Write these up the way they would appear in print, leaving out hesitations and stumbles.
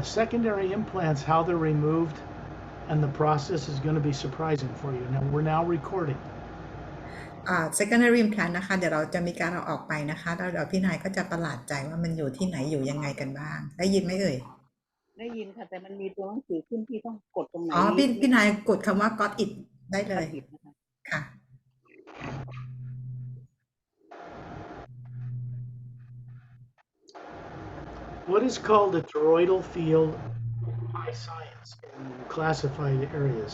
Secondary implants, how they're removed, and the process is going to be surprising for you. Now, we're now recording. secondary implant นะคะเดี๋ยวเราจะมีการเอาออกไปนะคะแล้วเดี๋ยวพี่นายก็จะประหลาดใจว่ามันอยู่ที่ไหนอยู่ยังไงกันบ้างได้ยินไหมเอ่ยได้ยินค่ะแต่มันมีตัวหนังสือขึ้นที่ต้องกดตรงไหนพี่นายกดคำว่า got it ได้เลยค่ะ What is called a toroidal field by science in classified areas,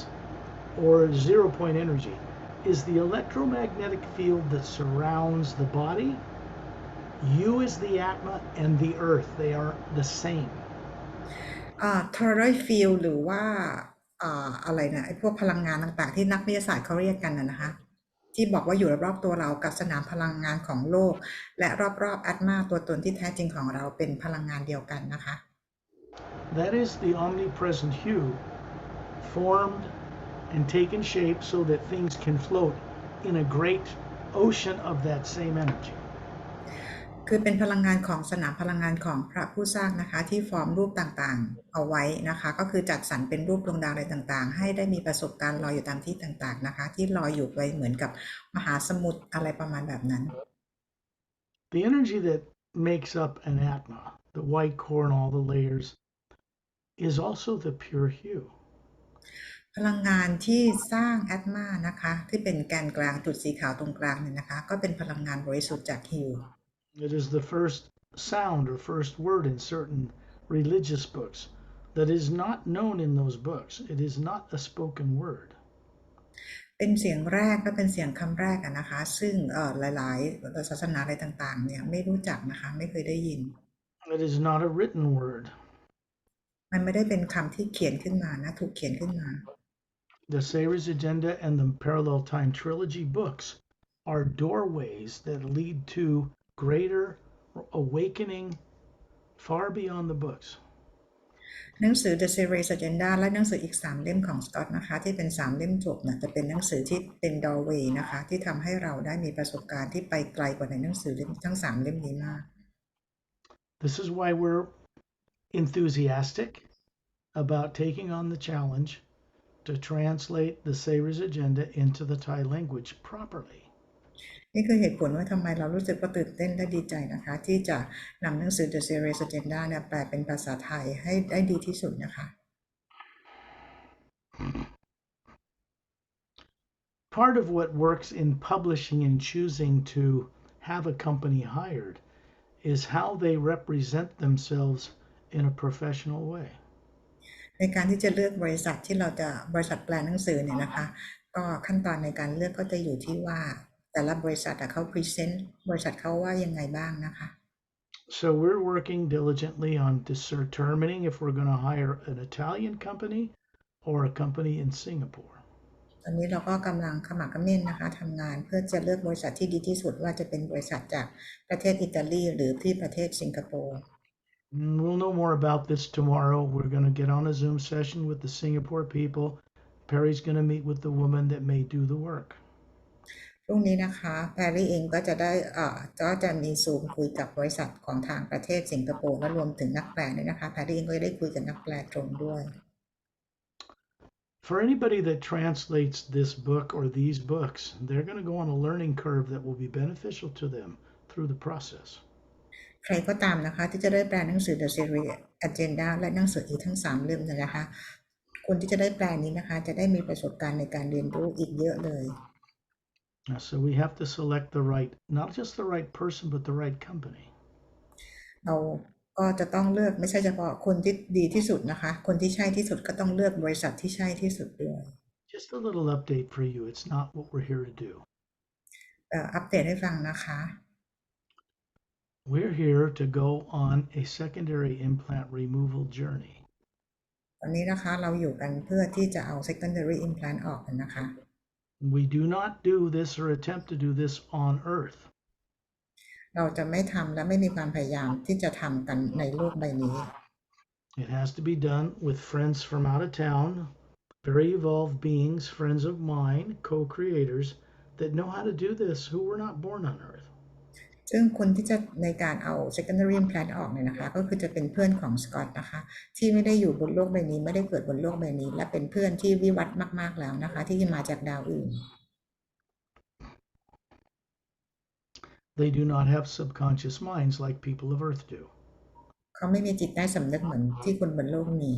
or zero point energy, is the electromagnetic field that surrounds the body. You is the Atma and the earth, they are the same. toroid field หรือว่าอะไรนะไอ้พวกพลังงานต่างๆที่นักวิทยาศาสตร์เขาเรียกกันนะคะที่บอกว่าอยู่รอบๆตัวเรากับสนามพลังงานของโลกและรอบๆอัตมาตัวตนที่แท้จริงของเราเป็นพลังงานเดียวกันนะคะ That is the omnipresent hue, formed and taken shape so that things can float in a great ocean of that same energy. คือเป็นพลังงานของสนามพลังงานของพระผู้สร้างนะคะที่ฟอร์มรูปต่างๆเอาไว้นะคะก็คือจัดสรรเป็นรูปดวงดาวอะไรต่างๆให้ได้มีประสบการณ์ลอยอยู่ตามที่ต่างๆนะคะที่ลอยอยู่ไปเหมือนกับมหาสมุทรอะไรประมาณแบบนั้น The energy that makes up an Atma, the white core and all the layers, is also the pure hue. พลังงานที่สร้างแอตมานะคะที่เป็นแกนกลางจุดสีขาวตรงกลางเนี่ยนะคะก็เป็นพลังงานบริสุทธิ์จากฮิว It is the first sound or first word in certain religious books that is not known in those books. It is not a spoken word. เป็นเสียงแรกก็เป็นเสียงคำแรกนะคะซึ่งหลายๆศาสนาอะไรต่างๆเนี่ยไม่รู้จักนะคะไม่เคยได้ยิน It is not a written word. มันไม่ได้เป็นคำที่เขียนขึ้นมานะถูกเขียนขึ้นมา The Series Agenda and the Parallel Time Trilogy books are doorways that lead to greater awakening far beyond the books. หนังสือ The Series Agenda และหนังสืออีก3เล่มของสกอตนะคะที่เป็น3เล่มจบนะจะเป็นหนังสือที่เป็น doorway นะคะที่ทำให้เราได้มีประสบการณ์ที่ไปไกลกว่าในหนังสือทั้ง3เล่มนี้มาก This is why we're enthusiastic about taking on the challenge to translate the Series Agenda into the Thai language properly. นี่คือเหตุผลว่าทำไมเรารู้สึกว่าตื่นเต้นและดีใจนะคะที่จะนำหนังสือ The Series Agenda เนี่ยแปลเป็นภาษาไทยให้ได้ดีที่สุดนะคะ Part of what works in publishing and choosing to have a company hired is how they represent themselves in a professional way. ในการที่จะเลือกบริษัทที่เราจะบริษัทแปลหนังสือเนี่ยนะคะก็ขั้นตอนในการเลือกก็จะอยู่ที่ว่าแต่ละบริษัทเขาพรีเซนต์บริษัทเขาว่ายังไงบ้างนะคะ So we're working diligently on determining if we're going to hire an Italian company or a company in Singapore. ตอนนี้เราก็กำลังขมักเขม้นนะคะทำงานเพื่อจะเลือกบริษัทที่ดีที่สุดว่าจะเป็นบริษัทจากประเทศอิตาลีหรือที่ประเทศสิงคโปร์ We'll know more about this tomorrow. We're going to get on a Zoom session with the Singapore people. Perry's going to meet with the woman that may do the work. พรุ่งนี้นะคะแพรรี่เองก็จะได้ก็จะมีซูมคุยกับบริษัทของทางประเทศสิงคโปร์และรวมถึงนักแปลด้วยนะคะแพรรี่เองก็จะได้คุยกับนักแปลตรงด้วย For anybody that translates this book or these books, they're going to go on a learning curve that will be beneficial to them through the process. ใครก็ตามนะคะที่จะได้แปลหนังสือ The Series Agenda และหนังสืออีกทั้ง3เล่มนะคะคนที่จะได้แปลนี้นะคะจะได้มีประสบการณ์ในการเรียนรู้อีกเยอะเลย So we have to select the right, not just the right person, but the right company. เราก็จะต้องเลือกไม่ใช่เฉพาะคนที่ดีที่สุดนะคะคนที่ใช่ที่สุดก็ต้องเลือกบริษัทที่ใช่ที่สุดด้วย Just a little update for you. It's not what we're here to do. อัปเดตให้ฟังนะคะ We're here to go on a secondary implant removal journey. ตอนนี้นะคะเราอยู่กันเพื่อที่จะเอา secondary implant ออกกันนะคะ We do not do this or attempt to do this on Earth. เราจะไม่ทำและไม่มีความพยายามที่จะทำกันในโลกใบนี้ It has to be done with friends from out of town, very evolved beings, friends of mine, co-creators that know how to do this who were not born on Earth. ซึ่งคนที่จะในการเอา secondary implant ออกเนี่ยนะคะก็คือจะเป็นเพื่อนของสกอตนะคะที่ไม่ได้อยู่บนโลกใบนี้ไม่ได้เกิดบนโลกใบนี้และเป็นเพื่อนที่วิวัฒน์มากๆแล้วนะคะที่มาจากดาวอื่น They do not have subconscious minds like people of Earth do. เขาไม่มีจิตใต้สำนึกเหมือนที่คนบนโลกมี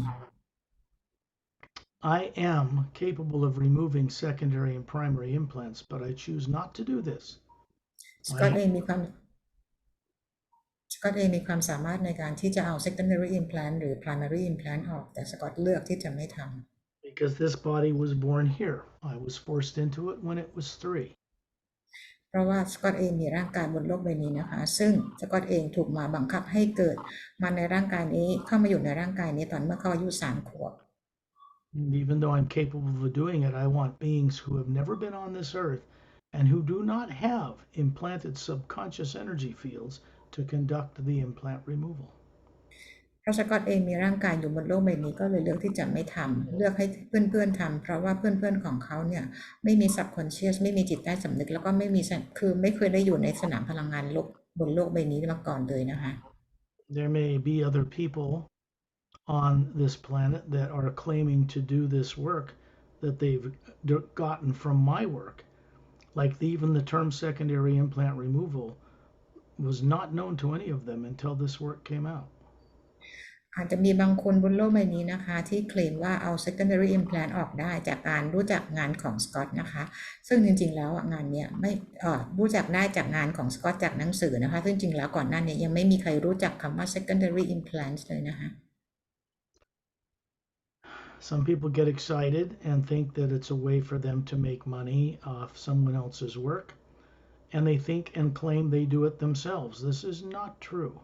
I am capable of removing secondary and primary implants, but I choose not to do this. สกอตเองมีความสามารถในการที่จะเอา secondary implant หรือ primary implant ออกแต่สกอตเลือกที่จะไม่ทำ Because this body was born here. I was forced into it when it was 3. เพราะว่าสกอตเองมีร่างกายบนโลกใบนี้นะคะซึ่งสกอตเองถูกมาบังคับให้เกิดมาในร่างกายนี้เข้ามาอยู่ในร่างกายนี้ตอนเมื่อเขาอายุ3 ขวบ And even though I'm capable of doing it, I want beings who have never been on this earth and who do not have implanted subconscious energy fields to conduct the implant removal. เพราะสกอตเองมีร่างกายอยู่บนโลกใบนี้ก็เลยเลือกที่จะไม่ทำเลือกให้เพื่อนๆทำเพราะว่าเพื่อนๆของเขาเนี่ยไม่มี subconscious ไม่มีจิตใต้สำนึกแล้วก็ไม่มีคือไม่เคยได้อยู่ในสนามพลังงานโลกบนโลกใบนี้มาก่อนเลยนะคะ There may be other people on this planet that are claiming to do this work that they've gotten from my work. Like even the term secondary implant removal was not known to any of them until this work came out. อาจจะมีบางคนบนโลกใบนี้นะคะที่เคลมว่าเอา secondary implant ออกได้จากการรู้จักงานของสกอตนะคะซึ่งจริงๆแล้วงานเนี้ยไม่รู้จักได้จากงานของสกอตจากหนังสือนะคะซึ่งจริงๆแล้วก่อนหน้านี้ยังไม่มีใครรู้จักคำว่า secondary implant เลยนะคะ Some people get excited and think that it's a way for them to make money off someone else's work, and they think and claim they do it themselves. This is not true.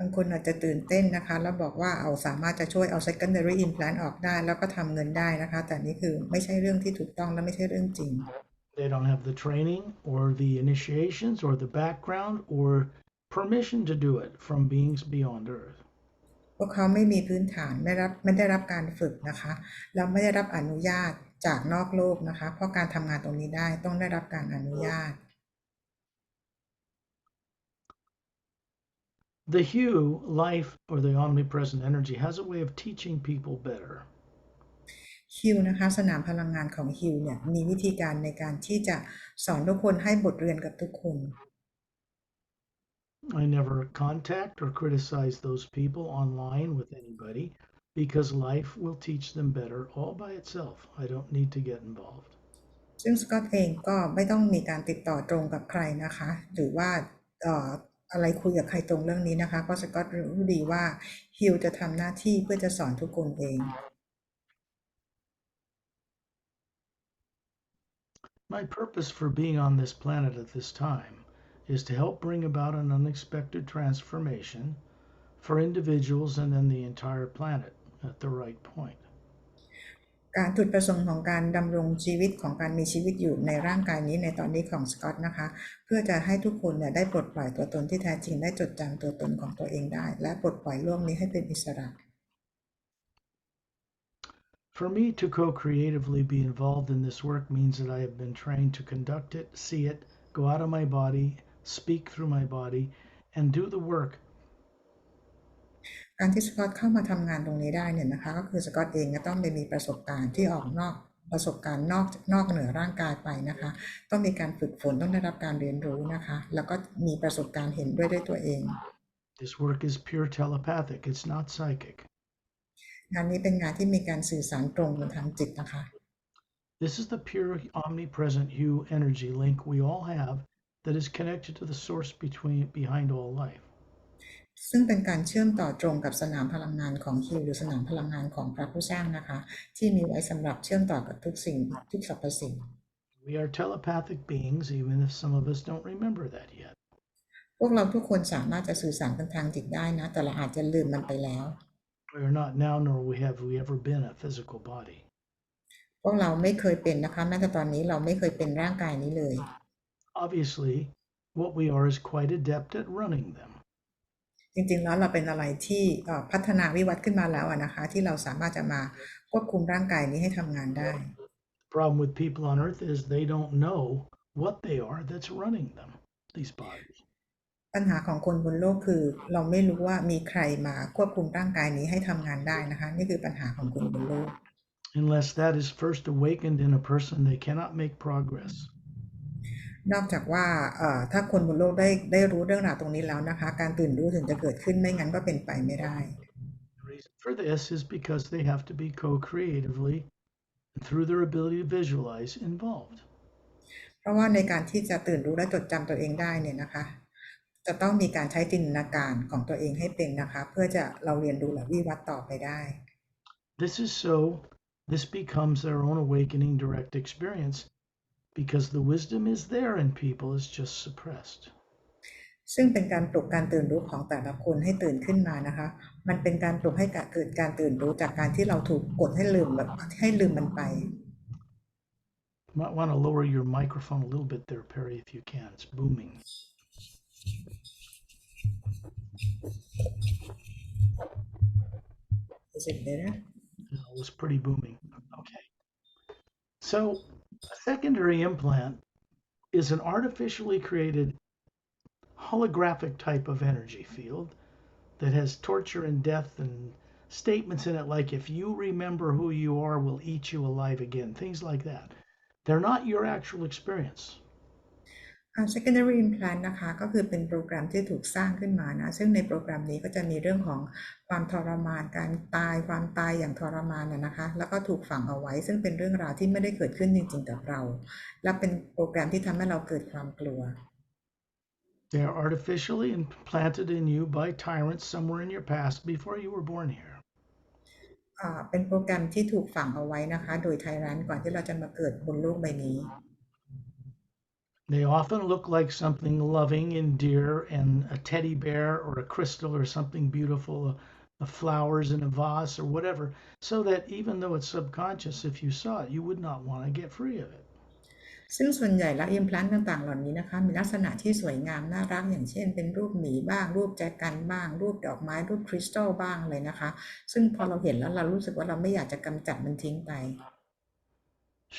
บางคนอาจจะตื่นเต้นนะคะแล้วบอกว่าเอาสามารถจะช่วยเอา secondary implant ออกได้แล้วก็ทำเงินได้นะคะแต่นี่คือไม่ใช่เรื่องที่ถูกต้องและไม่ใช่เรื่องจริง They don't have the training or the initiations or the background or permission to do it from beings beyond Earth. พวกเขาไม่มีพื้นฐานไม่ได้รับการฝึกนะคะแล้วไม่ได้รับอนุญาตจากนอกโลกนะคะเพราะการทำงานตรงนี้ได้ต้องได้รับการอนุญาต The hue, life, or the omnipresent energy has a way of teaching people better. ฮิวนะคะสนามพลังงานของฮิวเนี่ยมีวิธีการในการที่จะสอนทุกคนให้บทเรียนกับทุกคน I never contact or criticize those people online with anybody because life will teach them better all by itself. I don't need to get involved. ซึ่งสกอตเองก็ไม่ต้องมีการติดต่อตรงกับใครนะคะหรือว่าอะไรคุยกับใครตรงเรื่องนี้นะคะเพราะสกอตรู้ดีว่าฮิวจะทำหน้าที่เพื่อจะสอนทุกคนเอง My purpose for being on this planet at this time is to help bring about an unexpected transformation for individuals and then the entire planet at the right point. การจุดประสงค์ของการดำรงชีวิตของการมีชีวิตอยู่ในร่างกายนี้ในตอนนี้ของสกอตนะคะเพื่อจะให้ทุกคนเนี่ยได้ปลดปล่อยตัวตนที่แท้จริงได้จดจำตัวตนของตัวเองได้และปลดปล่อยโลกนี้ให้เป็นอิสระ For me to co-creatively be involved in this work means that I have been trained to conduct it, see it, go out of my body, speak through my body, and do the work. การที่สกอตเข้ามาทำงานตรงนี้ได้เนี่ยนะคะก็คือสกอตเองก็ต้องมีประสบการณ์ที่ออกนอกประสบการณ์นอกเหนือร่างกายไปนะคะต้องมีการฝึกฝนต้องได้รับการเรียนรู้นะคะแล้วก็มีประสบการณ์เห็นด้วยตัวเอง This work is pure telepathic. It's not psychic. งานนี้เป็นงานที่มีการสื่อสารตรงบนทางจิตนะคะ This is the pure omnipresent hue energy link we all have that is connected to the source behind all life. ซึ่งเป็นการเชื่อมต่อตรงกับสนามพลังงานของฮิวหรือสนามพลังงานของพระผู้สร้างนะคะที่มีไว้สำหรับเชื่อมต่อกับทุกสิ่งทุกสรรพสิ่ง We are telepathic beings, even if some of us don't remember that yet. พวกเราทุกคนสามารถจะสื่อสารกันทางจิตได้นะแต่เราอาจจะลืมมันไปแล้ว We are not now, nor have we ever been a physical body. พวกเราไม่เคยเป็นนะคะแม้แต่ตอนนี้เราไม่เคยเป็นร่างกายนี้เลย Obviously, what we are is quite adept at running them. จริงๆแล้วเราเป็นอะไรที่พัฒนาวิวัฒน์ขึ้นมาแล้วนะคะที่เราสามารถจะมาควบคุมร่างกายนี้ให้ทำงานได้ The problem with people on Earth is they don't know what they are that's running them, these bodies. ปัญหาของคนบนโลกคือเราไม่รู้ว่ามีใครมาควบคุมร่างกายนี้ให้ทำงานได้นะคะนี่คือปัญหาของคนบนโลก Unless that is first awakened in a person, they cannot make progress. นอกจากว่าถ้าคนบนโลกได้รู้เรื่องราวตรงนี้แล้วนะคะการตื่นรู้ถึงจะเกิดขึ้นไม่งั้นก็เป็นไปไม่ได้ The reason for this is because they have to be co-creatively, and through their ability to visualize, involved. เพราะว่าในการที่จะตื่นรู้และจดจำตัวเองได้เนี่ยนะคะจะต้องมีการใช้จินตนาการของตัวเองให้เป็นนะคะเพื่อจะเราเรียนรู้และวิวัฒน์ต่อไปได้ This becomes their own awakening direct experience because the wisdom is there in people, it's just suppressed. ซึ่งเป็นการปลุกการตื่นรู้ของแต่ละคนให้ตื่นขึ้นมานะคะมันเป็นการปลุกให้เกิดการตื่นรู้จากการที่เราถูกกดให้ลืมมันไป You might want to lower your microphone a little bit there, Perry, if you can. It's booming. Is it better? No, it was pretty booming. Okay. So, a secondary implant is an artificially created holographic type of energy field that has torture and death and statements in it like, if you remember who you are, we'll eat you alive again, things like that. They're not your actual experience. Secondary implant นะคะก็คือเป็นโปรแกรมที่ถูกสร้างขึ้นมานะซึ่งในโปรแกรมนี้ก็จะมีเรื่องของความทรมานการความตายอย่างทรมานนะคะแล้วก็ถูกฝังเอาไว้ซึ่งเป็นเรื่องราวที่ไม่ได้เกิดขึ้นจริงๆกับเราและเป็นโปรแกรมที่ทำให้เราเกิดความกลัว They are artificially implanted in you by tyrants somewhere in your past before you were born here. เป็นโปรแกรมที่ถูกฝังเอาไว้นะคะโดยไทรันก่อนที่เราจะมาเกิดบนโลกใบนี้ They often look like something loving and dear and a teddy bear or a crystal or something beautiful, a flowers in a vase or whatever, so that even though it's subconscious, if you saw it, you would not want to get free of it. ซึ่งส่วนใหญ่แล้วอิมพลานต์ต่างๆเหล่านี้นะคะมีลักษณะที่สวยงามน่ารักอย่างเช่นเป็นรูปหมีบ้างรูปแจกันบ้างรูปดอกไม้รูปคริสตัลบ้างเลยนะคะซึ่งพอเราเห็นแล้วเรารู้สึกว่าเราไม่อยากจะกำจัดมันทิ้งไป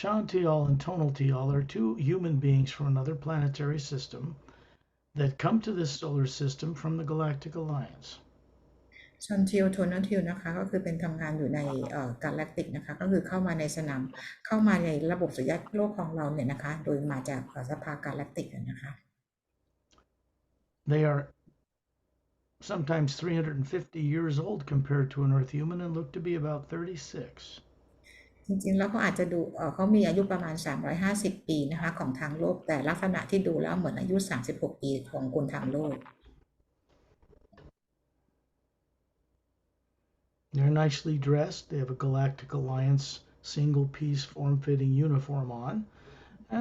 Shantial and Tonaltial are two human beings from another planetary system that come to this solar system from the Galactic Alliance. ชอนทิลโทนัทิลนะคะก็คือเป็นทำงานอยู่ในกาแล็กติกนะคะก็คือเข้ามาในสนามเข้ามาในระบบสุริยะโลกของเราเนี่ยนะคะโดยมาจากสภากาแล็กติกนะคะ They are sometimes 350 years old compared to an Earth human and look to be about 36. จริงๆแล้วเขาอาจจะดูเขามีอายุประมาณ350ปีนะคะของทางโลกแต่ลักษณะที่ดูแล้วเหมือนอายุ36ปีของคนทางโลก They're nicely dressed. They have a Galactic Alliance single-piece form-fitting uniform on,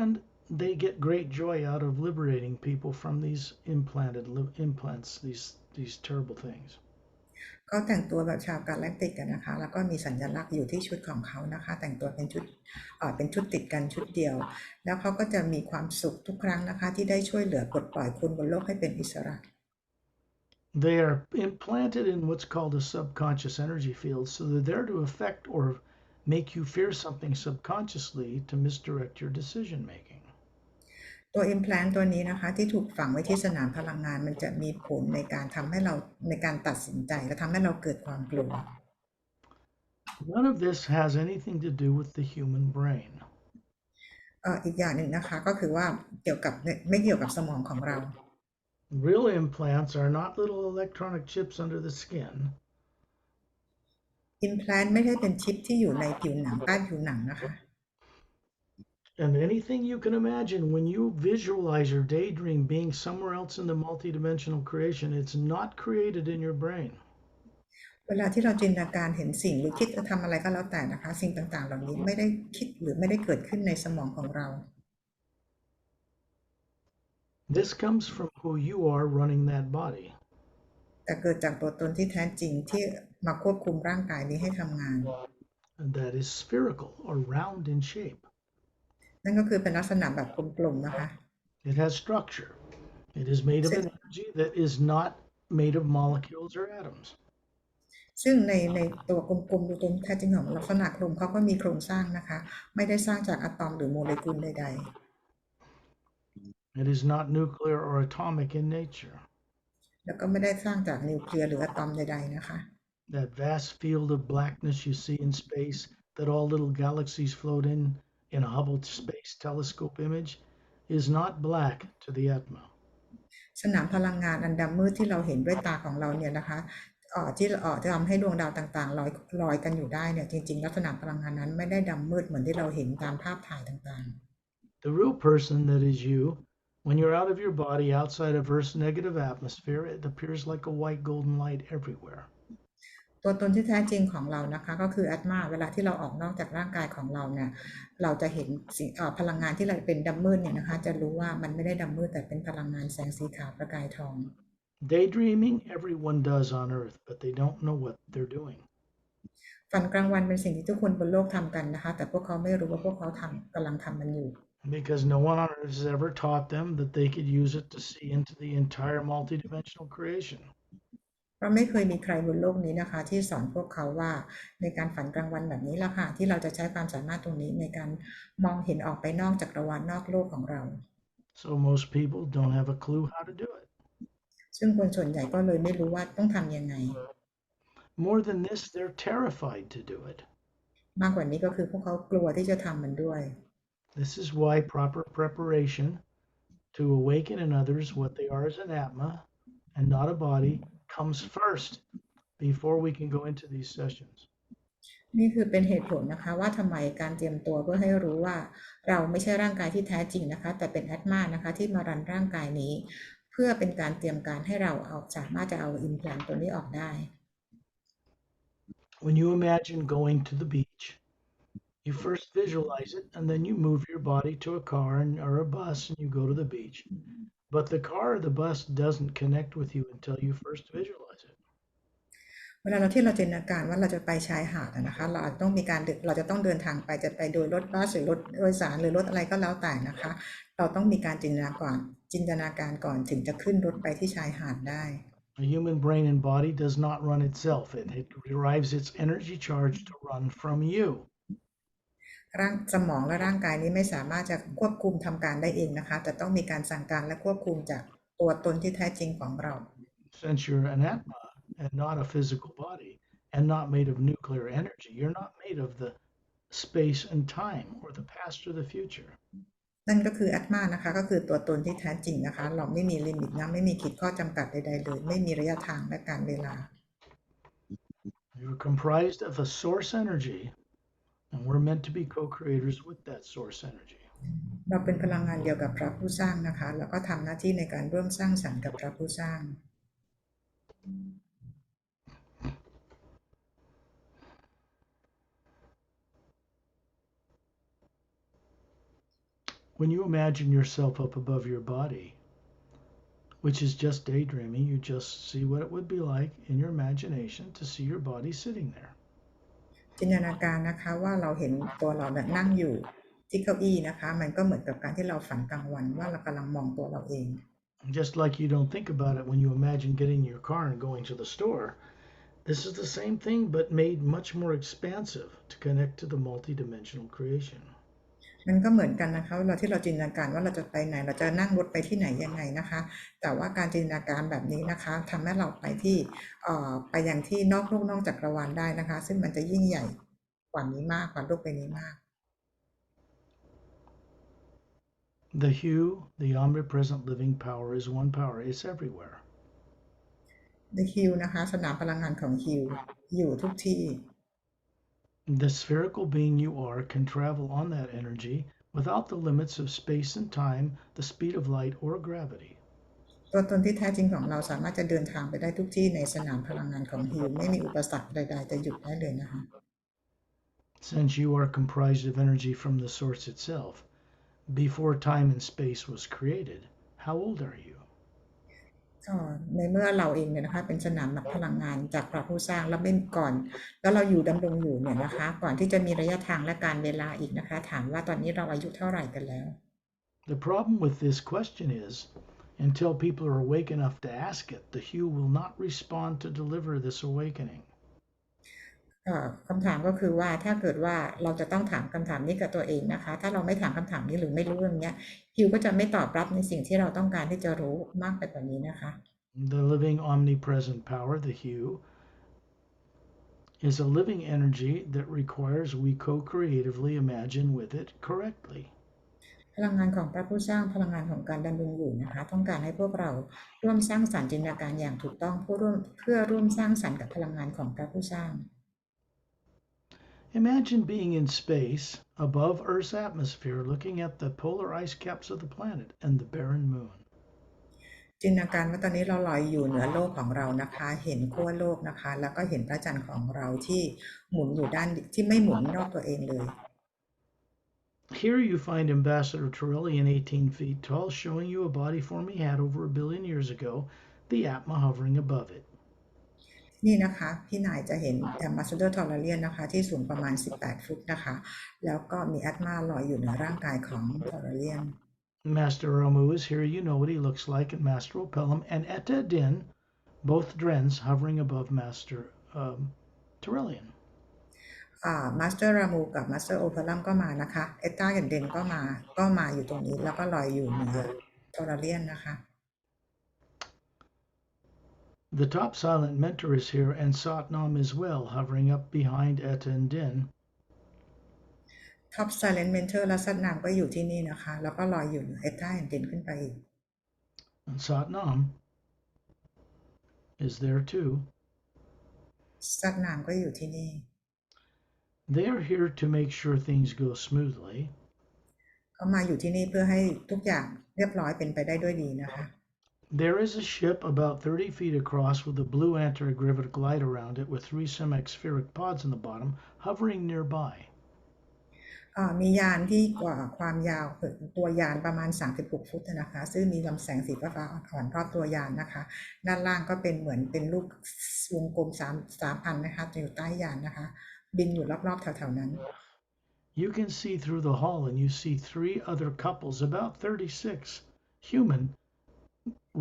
and they get great joy out of liberating people from these implants, these terrible things. เขาแต่งตัวแบบชาวกาแล็กติกกันนะคะแล้วก็มีสัญลักษณ์อยู่ที่ชุดของเขานะคะแต่งตัวเป็นชุดติดกันชุดเดียวแล้วเขาก็จะมีความสุขทุกครั้งนะคะที่ได้ช่วยเหลือปลดปล่อยคนบนโลกให้เป็นอิสระ They are implanted in what's called a subconscious energy field, so they're there to affect or make you fear something subconsciously to misdirect your decision making. ตัว implant ตัวนี้นะคะที่ถูกฝังไว้ที่สนามพลังงานมันจะมีผลในการทำให้เราในการตัดสินใจและทำให้เราเกิดความกลัว None of this has anything to do with the human brain. อีกอย่างหนึ่งนะคะก็คือว่าไม่เกี่ยวกับสมองของเรา Real implants are not little electronic chips under the skin. implant ไม่ได้เป็นชิปที่อยู่ในผิวหนังใต้ผิวหนังนะคะ And anything you can imagine when you visualize or daydream being somewhere else in the multidimensional creation, it's not created in your brain. เวลาที่เราจินตนาการเห็นสิ่งหรือคิดจะทำอะไรก็แล้วแต่นะคะสิ่งต่างๆเหล่านี้ไม่ได้คิดหรือไม่ได้เกิดขึ้นในสมองของเรา This comes from who you are running that body. แต่เกิดจากตัวตนที่แท้จริงที่มาควบคุมร่างกายนี้ให้ทำงาน And that is spherical or round in shape. นั่นก็คือเป็นลักษณะแบบกลมๆนะคะ It has structure. It is made of an energy that is not made of molecules or atoms. ซึ่งในตัวกลมๆดูตรงแท้จริงของลักษณะกลมเขาก็มีโครงสร้างนะคะไม่ได้สร้างจากอะตอมหรือโมเลกุลใด It is not nuclear or atomic in nature. แล้วก็ไม่ได้สร้างจากนิวเคลียร์หรืออะตอมใดๆนะคะ That vast field of blackness you see in space that all little galaxies float in a Hubble Space Telescope image is not black to the Atma. สนามพลังงานอันดำมืดที่เราเห็นด้วยตาของเราเนี่ยนะคะที่ทำให้ดวงดาวต่างๆลอยกันอยู่ได้เนี่ยจริงๆแล้วสนามพลังงานนั้นไม่ได้ดำมืดเหมือนที่เราเห็นตามภาพถ่ายต่างๆ The real person that is you, when you're out of your body outside of Earth's negative atmosphere, it appears like a white golden light everywhere. ตัวตนที่แท้จริงของเรานะคะก็คืออัตมาเวลาที่เราออกนอกจากร่างกายของเราเนี่ยเราจะเห็นพลังงานที่เราเป็นดำมืดเนี่ยนะคะจะรู้ว่ามันไม่ได้ดำมืดแต่เป็นพลังงานแสงสีขาวประกายทอง Daydreaming, everyone does on Earth, but they don't know what they're doing. ฝันกลางวันเป็นสิ่งที่ทุกคนบนโลกทำกันนะคะแต่พวกเขาไม่รู้ว่าพวกเขากำลังทำมันอยู่ Because no one on Earth has ever taught them that they could use it to see into the entire multidimensional creation. เพราะไม่เคยมีใครบนโลกนี้นะคะที่สอนพวกเขาว่าในการฝันกลางวันแบบนี้ละค่ะที่เราจะใช้ความสามารถตรงนี้ในการมองเห็นออกไปนอกจักรวาลนอกโลกของเรา So most people don't have a clue how to do it. ซึ่งคนส่วนใหญ่ก็เลยไม่รู้ว่าต้องทำยังไง More than this, they're terrified to do it. มากกว่านี้ก็คือพวกเขากลัวที่จะทำมันด้วย This is why proper preparation to awaken in others what they are as an Atma and not a body comes first before we can go into these sessions. นี่คือเป็นเหตุผลนะคะว่าทำไมการเตรียมตัวเพื่อให้รู้ว่าเราไม่ใช่ร่างกายที่แท้จริงนะคะแต่เป็นแอตมานะคะที่มารันร่างกายนี้เพื่อเป็นการเตรียมการให้เราสามารถจะเอาอิมแพลนตัวนี้ออกได้ When you imagine going to the beach, you first visualize it and then you move your body to a car or a bus and you go to the beach. But the car or the bus doesn't connect with you until you first visualize it. เวลาที่เราจินตนาการว่าเราจะไปชายหาดนะคะเราจะต้องเดินทางไปจะไปโดยรถบัสหรือรถโดยสารหรือรถอะไรก็แล้วแต่นะคะเราต้องมีการจินตนาการก่อนถึงจะขึ้นรถไปที่ชายหาดได้ A human brain and body does not run itself. It derives its energy charge to run from you. สมองและร่างกายนี้ไม่สามารถจะควบคุมทำการได้เองนะคะแต่ต้องมีการสั่งการและควบคุมจากตัวตนที่แท้จริงของเรา Since you're an Atma and not a physical body and not made of nuclear energy, you're not made of the space and time or the past or the future. นั่นก็คืออัตมานะคะก็คือตัวตนที่แท้จริงนะคะเราไม่มีลิมิตนะไม่มีขีดข้อจำกัดใดๆเลยไม่มีระยะทางและการเวลา You're comprised of a source energy, and we're meant to be co-creators with that source energy. เราเป็นพลังงานเดียวกับพระผู้สร้างนะคะแล้วก็ทำหน้าที่ในการร่วมสร้างสรรค์กับพระผู้สร้าง When you imagine yourself up above your body, which is just daydreaming, you just see what it would be like in your imagination to see your body sitting there. จินตนาการนะคะว่าเราเห็นตัวเรานั่งอยู่ที่เก้าอี้นะคะมันก็เหมือนกับการที่เราฝันกลางวันว่าเรากำลังมองตัวเราเอง Just like you don't think about it when you imagine getting in your car and going to the store, this is the same thing but made much more expansive to connect to the multidimensional creation. มันก็เหมือนกันนะคะเวลาที่เราจินตนาการว่าเราจะไปไหนเราจะนั่งรถไปที่ไหนยังไงนะคะแต่ว่าการจินตนาการแบบนี้นะคะทำให้เราไปยังที่นอกโลกนอกจักรวาลได้นะคะซึ่งมันจะยิ่งใหญ่กว่านี้มากกว่าโลกใบนี้มาก The Hue, the omnipresent living power, is one power. It's everywhere. The Hue นะคะสนามพลังงานของ Hue อยู่ทุกที่ The spherical being you are can travel on that energy without the limits of space and time, the speed of light, or gravity. ตัวตนที่แท้จริงของเราสามารถจะเดินทางไปได้ทุกที่ในสนามพลังงานของ Hue ไม่มีอุปสรรคใดๆจะหยุดได้เลยนะคะ Since you are comprised of energy from the source itself, before time and space was created, how old are you? ในเมื่อเราเองเนี่ยนะคะเป็นสนามพลังงานจากพระผู้สร้างแล้วเป็นก่อนแล้วเราดำรงอยู่เนี่ยนะคะก่อนที่จะมีระยะทางและการเวลาอีกนะคะถามว่าตอนนี้เราอายุเท่าไหร่กันแล้ว The problem with this question is, until people are awake enough to ask it, the Hue will not respond to deliver this awakening. คำถามก็คือว่าถ้าเกิดว่าเราจะต้องถามคำถามนี้กับตัวเองนะคะถ้าเราไม่ถามคำถามนี้หรือไม่รู้เรื่องนี้ฮิวก็จะไม่ตอบรับในสิ่งที่เราต้องการที่จะรู้มากไปกว่านี้นะคะ The living omnipresent power, the hue, is a living energy that requires we co-creatively imagine with it correctly. พลังงานของพระผู้สร้างพลังงานของการดำรงอยู่นะคะต้องการให้พวกเราร่วมสร้างสรรค์จินตนาการอย่างถูกต้องเพื่อร่วมสร้างสรรค์กับพลังงานของพระผู้สร้าง Imagine being in space above Earth's atmosphere looking at the polar ice caps of the planet and the barren moon. จินตนาการว่าตอนนี้เราลอยอยู่เหนือโลกของเรานะคะเห็นขั้วโลกนะคะแล้วก็เห็นพระจันทร์ของเราที่หมุนอยู่ด้านที่ไม่หมุนรอบตัวเองเลย Here you find Ambassador Trillian 18 feet tall showing you a body form he had over 1 billion years ago, the Atma hovering above it. นี่นะคะพี่นายจะเห็นAmbassador Trillianนะคะที่สูงประมาณ18ฟุตนะคะแล้วก็มีแอตมาลอยอยู่เหนือร่างกายของ Trillian Master Ramu is here. You know what he looks like, and Master Opelum and Etta Din, both Drens hovering above Master Trillian. Master Ramu กับ Master Opelum ก็มานะคะเอตตากับเดนก็มาอยู่ตรงนี้แล้วก็ลอยอยู่เหนือ Trillian นะคะ The top silent mentor is here, and Satnam as well, hovering up behind Etta and Din. Top Silent Mentor และสัตนามก็อยู่ที่นี่นะคะแล้วก็ลอยอยู่เอตตาเดนขึ้นไปอีก And Satnam is there too. สัตนามก็อยู่ที่นี่ They are here to make sure things go smoothly. เขามาอยู่ที่นี่เพื่อให้ทุกอย่างเรียบร้อยเป็นไปได้ด้วยดีนะคะ There is a ship about 30 feet across with a blue anti-gravitic light around it with 3 semi-spheric pods in the bottom, hovering nearby. มียานที่กว่าความยาวตัวยานประมาณ36ฟุตนะคะซึ่งมีลำแสงสีฟ้าอ่อนรอบตัวยานนะคะด้านล่างก็เป็นเหมือนเป็นรูปวงกลม3อันนะคะอยู่ใต้ยานนะคะบินอยู่รอบๆแถวๆนั้น You can see through the hull and you see 3 other couples, about 36, human,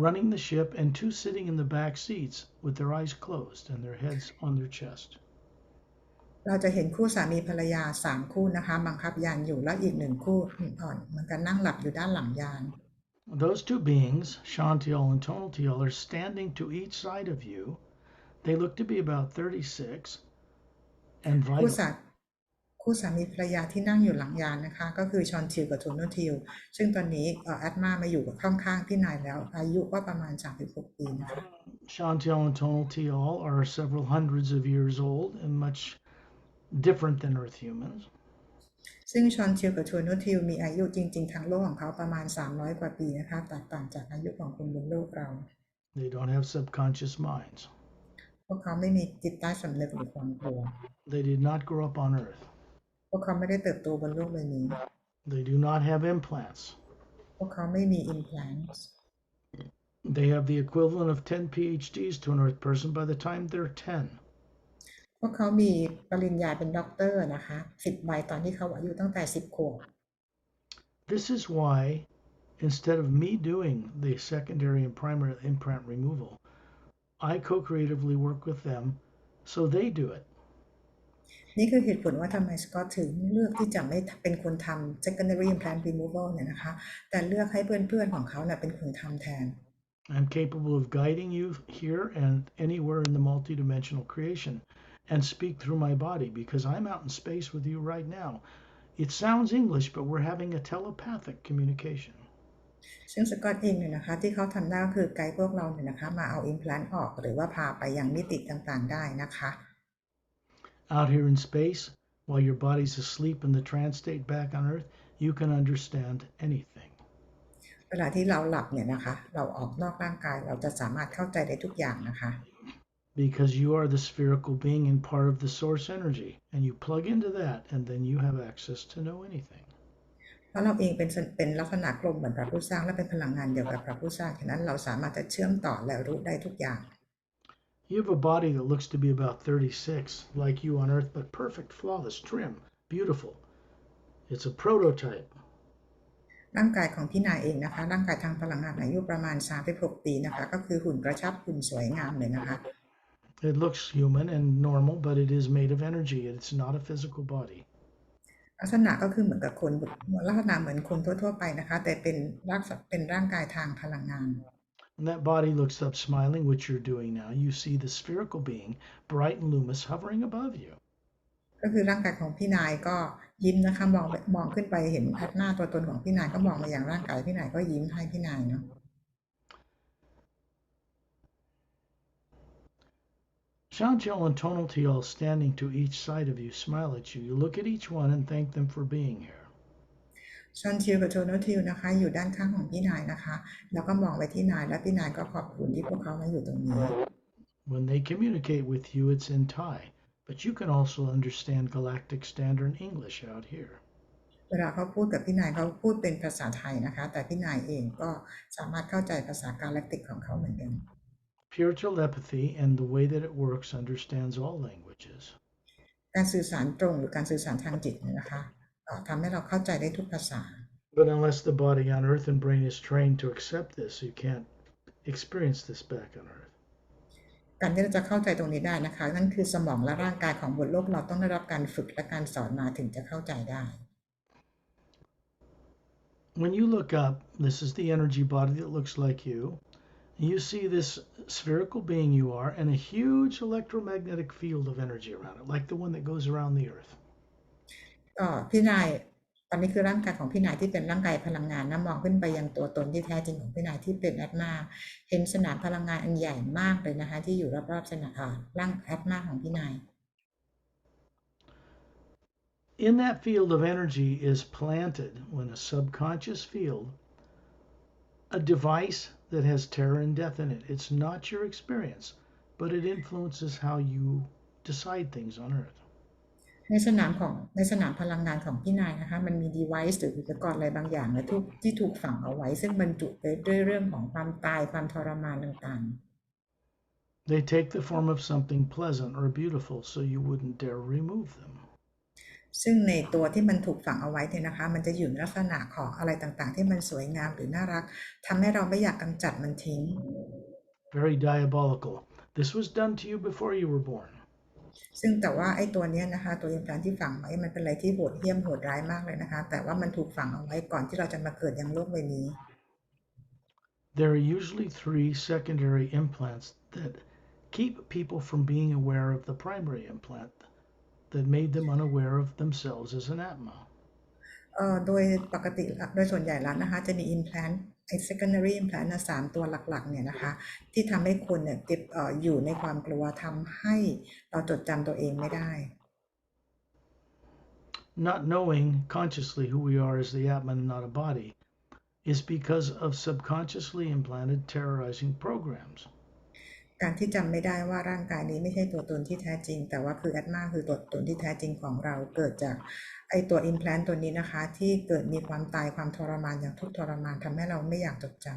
running the ship and 2 sitting in the back seats with their eyes closed and their heads on their chest. เราจะเห็นคู่สามีภรรยา3คู่นะคะบังคับยานอยู่แล้วอีก1คู่อ่อนเหมือนกันนั่งหลับอยู่ด้านหลังยาน Those 2 beings, Shantiel and Tonaltiel, are standing to each side of you. They look to be about 36 and คู่สามีภรรยาที่นั่งอยู่หลังยานนะคะก็คือชอนทิลกับโทโนทิลซึ่งตอนนี้แอดมาอยู่กับข้างๆพี่นายแล้วอายุก็ประมาณ36ปีนะคะ Shantiel and Tonaltiel are several hundreds of years old and much different than Earth humans. ซึ่งชอนทิลกับโทโนทิลมีอายุจริงๆทางโลกของเขาประมาณ300กว่าปีนะคะแตกต่างจากอายุของคนบนโลกเรา They don't have subconscious minds. พวกเขาไม่มีจิตใต้สำนึกหรือความกลัว They did not grow up on Earth. พวกเขาไม่ได้เติบโตบนโลกใบนี้ They do not have implants. พวกเขาไม่มี implants They have the equivalent of 10 PhDs to an Earth person by the time they're 10. พวกเขามีปริญญาเป็นด็อกเตอร์นะคะ10 ใบตอนที่เขาอายุตั้งแต่10 ขวบ This is why, instead of me doing the secondary and primary implant removal, I co-creatively work with them so they do it. นี่คือเหตุผลว่าทำไมสกอตถึงเลือกที่จะไม่เป็นคนทำ secondary implant removal เนี่ยนะคะแต่เลือกให้เพื่อนๆของเขาเป็นคนทำแทน I'm capable of guiding you here and anywhere in the multidimensional creation and speak through my body because I'm out in space with you right now. It sounds English, but we're having a telepathic communication. ซึ่งสกอตเองเนี่ยนะคะที่เขาทำได้ก็คือไกด์พวกเราเนี่ยนะคะมาเอา implant ออกหรือว่าพาไปยังมิติต่างๆได้นะคะ Out here in space, while your body's asleep in the trance state back on Earth, you can understand anything. เวลาที่เราหลับเนี่ยนะคะเราออกนอกร่างกายเราจะสามารถเข้าใจได้ทุกอย่างนะคะ Because you are the spherical being and part of the source energy, and you plug into that, and then you have access to know anything. เพราะเราเองเป็นลักษณะกลมเหมือนพระผู้สร้างและเป็นพลังงานเดียวกับพระผู้สร้างฉะนั้นเราสามารถจะเชื่อมต่อและรู้ได้ทุกอย่าง You have a body that looks to be about 36, like you on Earth, but perfect, flawless, trim, beautiful. It's a prototype. ร่างกายของพี่นายเองนะคะร่างกายทางพลังงานอายุประมาณ36ปีนะคะก็คือหุ่นกระชับหุ่นสวยงามเลยนะคะ It looks human and normal, but it is made of energy. It's not a physical body. ลักษณะก็คือเหมือนกับคนลักษณะเหมือนคนทั่วๆไปนะคะแต่เป็นร่างกายทางพลังงาน When that body looks up smiling, which you're doing now, you see the spherical being, bright and luminous, hovering above you. ก็คือร่างกายของพี่นายก็ยิ้มนะคะมองขึ้นไปเห็นแอดมาตัวตนของพี่นายก็มองมาอย่างร่างกายพี่นายก็ยิ้มให้พี่นายเนาะ Chantiel and Tonaltiel standing to each side of you smile at you. You look at each one and thank them for being here. ชอนทิวกับโทโนทิวนะคะอยู่ด้านข้างของพี่นายนะคะแล้วก็มองไปที่นายและพี่นายก็ขอบคุณที่พวกเขามาอยู่ตรงนี้ When they communicate with you, it's in Thai, but you can also understand Galactic Standard English out here. เวลาเขาพูดกับพี่นายเขาพูดเป็นภาษาไทยนะคะแต่พี่นายเองก็สามารถเข้าใจภาษากาแล็กติกของเขาเหมือนกัน Pure telepathy and the way that it works understands all languages. การสื่อสารตรงหรือการสื่อสารทางจิตเนี่ยนะคะทำให้เราเข้าใจได้ทุกภาษา But unless the body on Earth and brain is trained to accept this, you can't experience this back on Earth. การที่เราจะเข้าใจตรงนี้ได้นะคะนั่นคือสมองและร่างกายของบนโลกเราต้องได้รับการฝึกและการสอนมาถึงจะเข้าใจได้ When you look up, this is the energy body that looks like you. You see this spherical being you are and a huge electromagnetic field of energy around it, like the one that goes around the Earth. พี่นายตอนนี้คือร่างกายของพี่นายที่เป็นร่างกายพลังงานนะมองขึ้นไปยังตัวตนที่แท้จริงของพี่นายที่เป็นแอตมาเห็นสนามพลังงานอันใหญ่มากเลยนะคะที่อยู่รอบๆสนามร่างแอตมาของพี่นาย In that field of energy is planted, when a subconscious field, a device that has terror and death in it. It's not your experience, but it influences how you decide things on Earth. ในสนามพลังงานของพี่นายนะคะมันมี device หรืออุปกรณ์อะไรบางอย่างและที่ถูกฝังเอาไว้ซึ่งบรรจุไปด้วยเรื่องของความตายความทรมานต่างๆ They take the form of something pleasant or beautiful, so you wouldn't dare remove them. ซึ่งในตัวที่มันถูกฝังเอาไว้เนี่ยนะคะมันจะอยู่ในลักษณะของอะไรต่างๆที่มันสวยงามหรือน่ารักทำให้เราไม่อยากกำจัดมันทิ้ง Very diabolical. This was done to you before you were born. ซึ่งแต่ว่าไอ้ตัวนี้นะคะตัวอิมแพลนที่ฝังไว้มันเป็นอะไรที่โหดเหี้ยมโหดร้ายมากเลยนะคะแต่ว่ามันถูกฝังเอาไว้ก่อนที่เราจะมาเกิดยังโลกใบนี้ There are usually 3 secondary implants that keep people from being aware of the primary implant that made them unaware of themselves as an Atma. โดยปกติโดยส่วนใหญ่แล้วนะคะจะมี implant ไอ้ secondary implant นะ3ตัวหลักๆเนี่ยนะคะที่ทำให้คนเนี่ยอยู่ในความกลัวทำให้เราจดจำตัวเองไม่ได้ Not knowing consciously who we are as the Atman and not a body is because of subconsciously implanted terrorizing programs. การที่จำไม่ได้ว่าร่างกายนี้ไม่ใช่ตัวตนที่แท้จริงแต่ว่าคือแอตมาคือตัวตนที่แท้จริงของเราเกิดจากไอตัว implant ตัวนี้นะคะที่เกิดมีความตายความทรมานอย่างทุกข์ทรมานทำให้เราไม่อยากจดจ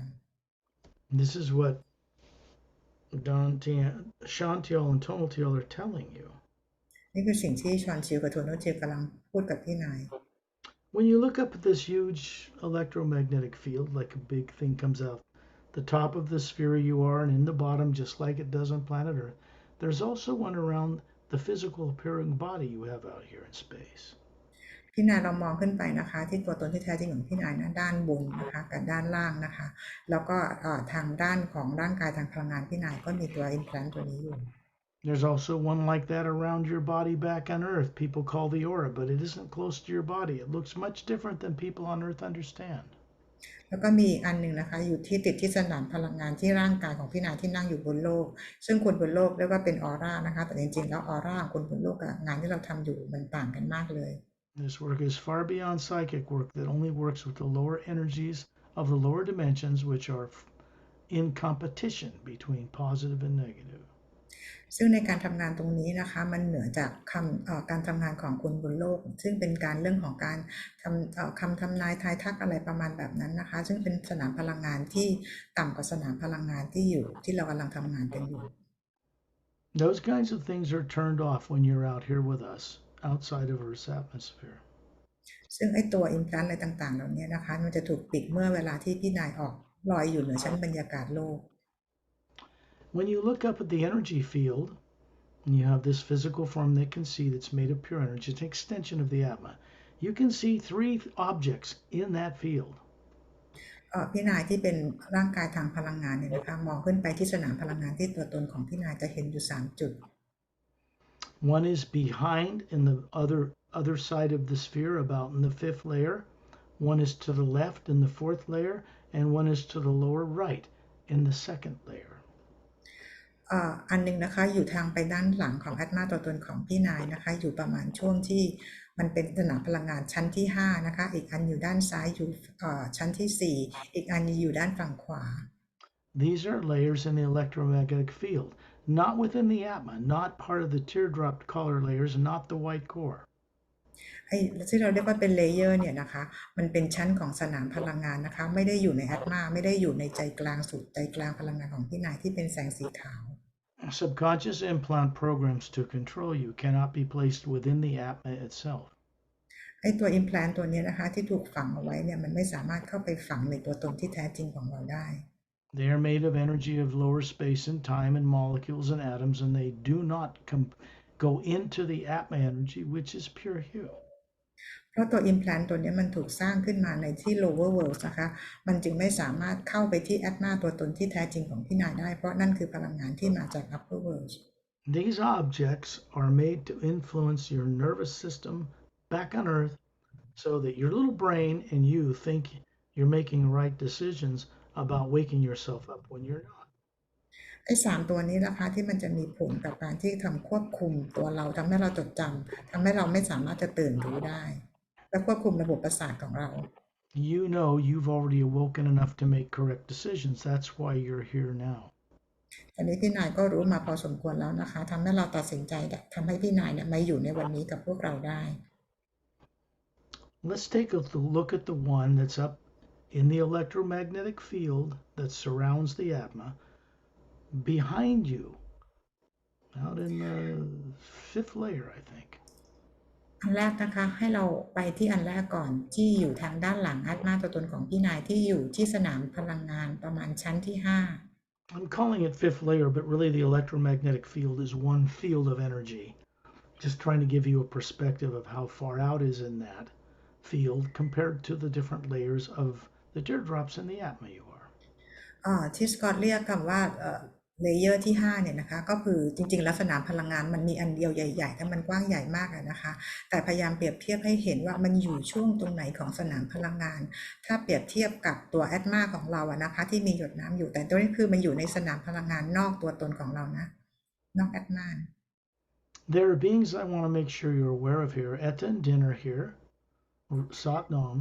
ำ This is what Chantiel and Tonaltiel are telling you. นี่คือสิ่งที่ชอนชิวกับโทโนจิวกำลังพูดกับพี่นาย When you look up at this huge electromagnetic field, like a big thing comes out the top of the sphere you are and in the bottom, just like it does on planet Earth, there's also one around the physical appearing body you have out here in space. พี่นายเรามองขึ้นไปนะคะที่ตัวตนที่แท้จริงของพี่นายนะด้านบนนะคะกับด้านล่างนะคะแล้วก็ทางด้านของร่างกายทางพลังงานพี่นายก็มีตัว implant ตัวนี้อยู่ There's also one like that around your body back on Earth. People call the aura, but it isn't close to your body. It looks much different than people on Earth understand. แล้วก็มีอันหนึ่งนะคะอยู่ที่ติดที่สนามพลังงานที่ร่างกายของพี่นายที่นั่งอยู่บนโลกซึ่งคนบนโลกเรียกว่าเป็นออร่านะคะแต่จริงๆแล้วออร่าของคนบนโลกกับงานที่เราทำอยู่มันต่างกันมากเลย This work is far beyond psychic work that only works with the lower energies of the lower dimensions, which are in competition between positive and negative. ซึ่งในการทำงานตรงนี้นะคะมันเหนือจากการทำงานของคนบนโลกซึ่งเป็นการเรื่องของการคำทำนายทายทักอะไรประมาณแบบนั้นนะคะซึ่งเป็นสนามพลังงานที่ต่ำกว่าสนามพลังงานที่อยู่ที่เรากำลังทำงานกันอยู่ Those kinds of things are turned off when you're out here with us, outside of Earth's atmosphere. ซึ่งไอ้ตัว implant อะไรต่างๆเหล่านี้นะคะมันจะถูกปิดเมื่อเวลาที่พี่นายออกลอยอยู่เหนือชั้นบรรยากาศโลกWhen you look up at the energy field, and you have this physical form they can see that's made of pure energy, it's an extension of the Atma. You can see 3 objects in that field. พี่นายที่เป็นร่างกายทางพลังงานเนี่ยนะคะมองขึ้นไปที่สนามพลังงานที่ตัวตนของพี่นายจะเห็นอยู่3จุด One is behind in the other side of the sphere, about in the 5th layer. One is to the left in the 4th layer, and one is to the lower right in the 2nd layer. อันหนึ่งนะคะอยู่ทางไปด้านหลังของแอตมาตัวตนของพี่นายนะคะอยู่ประมาณช่วงที่มันเป็นสนามพลังงานชั้นที่5นะคะอีกอันอยู่ด้านซ้ายอยู่ชั้นที่4อีกอันอยู่ด้านฝั่งขวา These are layers in the electromagnetic field, not within the Atma, not part of the teardrop color layers, not the white core. ไอ้ที่เราเรียกว่าเป็นเลเยอร์เนี่ยนะคะมันเป็นชั้นของสนามพลังงานนะคะไม่ได้อยู่ในแอตมาไม่ได้อยู่ในใจกลางสุดใจกลางพลังงานของพี่นายที่เป็นแสงสีขาว Subconscious implant programs to control you cannot be placed within the Atma itself. ไอ้ตัว implant ตัวนี้นะคะที่ถูกฝังเอาไว้เนี่ยมันไม่สามารถเข้าไปฝังในตัวตนที่แท้จริงของเราได้ They are made of energy of lower space and time and molecules and atoms, and they do not go into the Atma energy, which is pure hue. เพราะตัว implant ตัวนี้มันถูกสร้างขึ้นมาในที่ lower world นะคะมันจึงไม่สามารถเข้าไปที่ Atma ตัวตนที่แท้จริงของพี่นายได้เพราะนั่นคือพลังงานที่มาจาก upper world. These objects are made to influence your nervous system back on Earth so that your little brain and you think you're making right decisions about waking yourself up when you're not. ไอ้3ตัวนี้นะคะที่มันจะมีผลกับการที่ทำควบคุมตัวเราทำให้เราจดจำทำให้เราไม่สามารถจะตื่นรู้ได้และควบคุมระบบประสาทของเรา You know you've already awoken enough to make correct decisions. That's why you're here now. ตอนนี้พี่นายก็รู้มาพอสมควรแล้วนะคะทำให้เราตัดสินใจทำให้พี่นายเนี่ยมาอยู่ในวันนี้กับพวกเราได้ Let's take a look at the one that's up in the electromagnetic field that surrounds the Atma behind you, out in the 5th layer, I think. อันแรกนะคะให้เราไปที่อันแรกก่อนที่อยู่ทางด้านหลังอัตมาตัวตนของพี่นายที่อยู่ที่สนามพลังงานประมาณชั้นที่5 I'm calling it 5th layer, but really the electromagnetic field is one field of energy. Just trying to give you a perspective of how far out is in that field compared to the different layers of the teardrops in the Atma you are. ที่สกอตเรียกคำว่าเลเยอร์ที่5เนี่ยนะคะก็คือจริงๆแล้วสนามพลังงานมันมีอันเดียวใหญ่ๆแต่มันกว้างใหญ่มากนะคะแต่พยายามเปรียบเทียบให้เห็นว่ามันอยู่ช่วงตรงไหนของสนามพลังงานถ้าเปรียบเทียบกับตัวแอตมาของเราอะนะคะที่มีหยดน้ำอยู่แต่ตัวนี้คือมันอยู่ในสนามพลังงานนอกตัวตนของเรานะนอกแอตมา There are beings I want to make sure you're aware of here. Etta and Din are here, Satnam,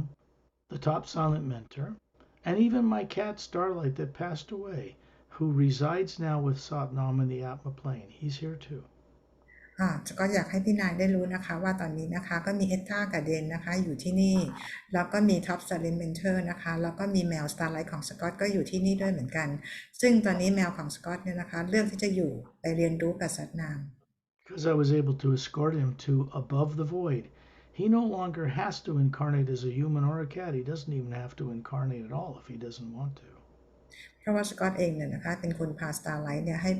the top silent mentor, and even my cat Starlight that passed away, who resides now with Satnam in the Atma plane. He's here too. ก็อยากให้พี่นายได้รู้นะคะว่าตอนนี้นะคะก็มีเอตตากับเดนนะคะอยู่ที่นี่แล้วก็มีท็อปซาเลนเมนเทอร์นะคะแล้วก็มีแมวสตาร์ไลท์ของสกอตก็อยู่ที่นี่ด้วยเหมือนกันซึ่งตอนนี้แมวของสกอตเนี่ยนะคะเลือกที่จะอยู่ไปเรียนรู้กับสัตว์น้ำ Because I was able to escort him to above the void. He no longer has to incarnate as a human or a cat. He doesn't even have to incarnate at all if he doesn't want to. เพราะว่าสกอตเองเนี่ยนะคะเป็นคนพาสตาร์ไลท์เนี่ยให้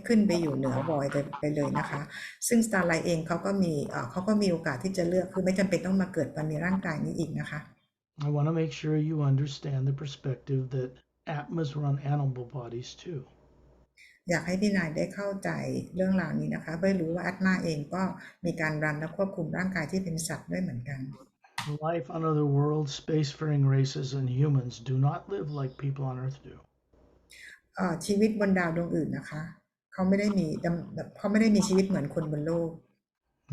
ขึ้นไปอยู่เหนือบอยไปเลยนะคะซึ่งสตาร์ไลท์เองเขาก็มีโอกาสที่จะเลือกคือไม่จำเป็นต้องมาเกิดมามีร่างกายนี้อีกนะคะ I want to make sure you understand the perspective that Atmas run animal bodies too. อยากให้พี่นายได้เข้าใจเรื่องราวนี้นะคะเพื่อรู้ว่าอัตมาเองก็มีการรันและควบคุมร่างกายที่เป็นสัตว์ด้วยเหมือนกัน Life on other worlds, spacefaring races, and humans do not live like people on Earth do. ชีวิตบนดาวดวงอื่นนะคะเขาไม่ได้มีชีวิตเหมือนคนบนโลก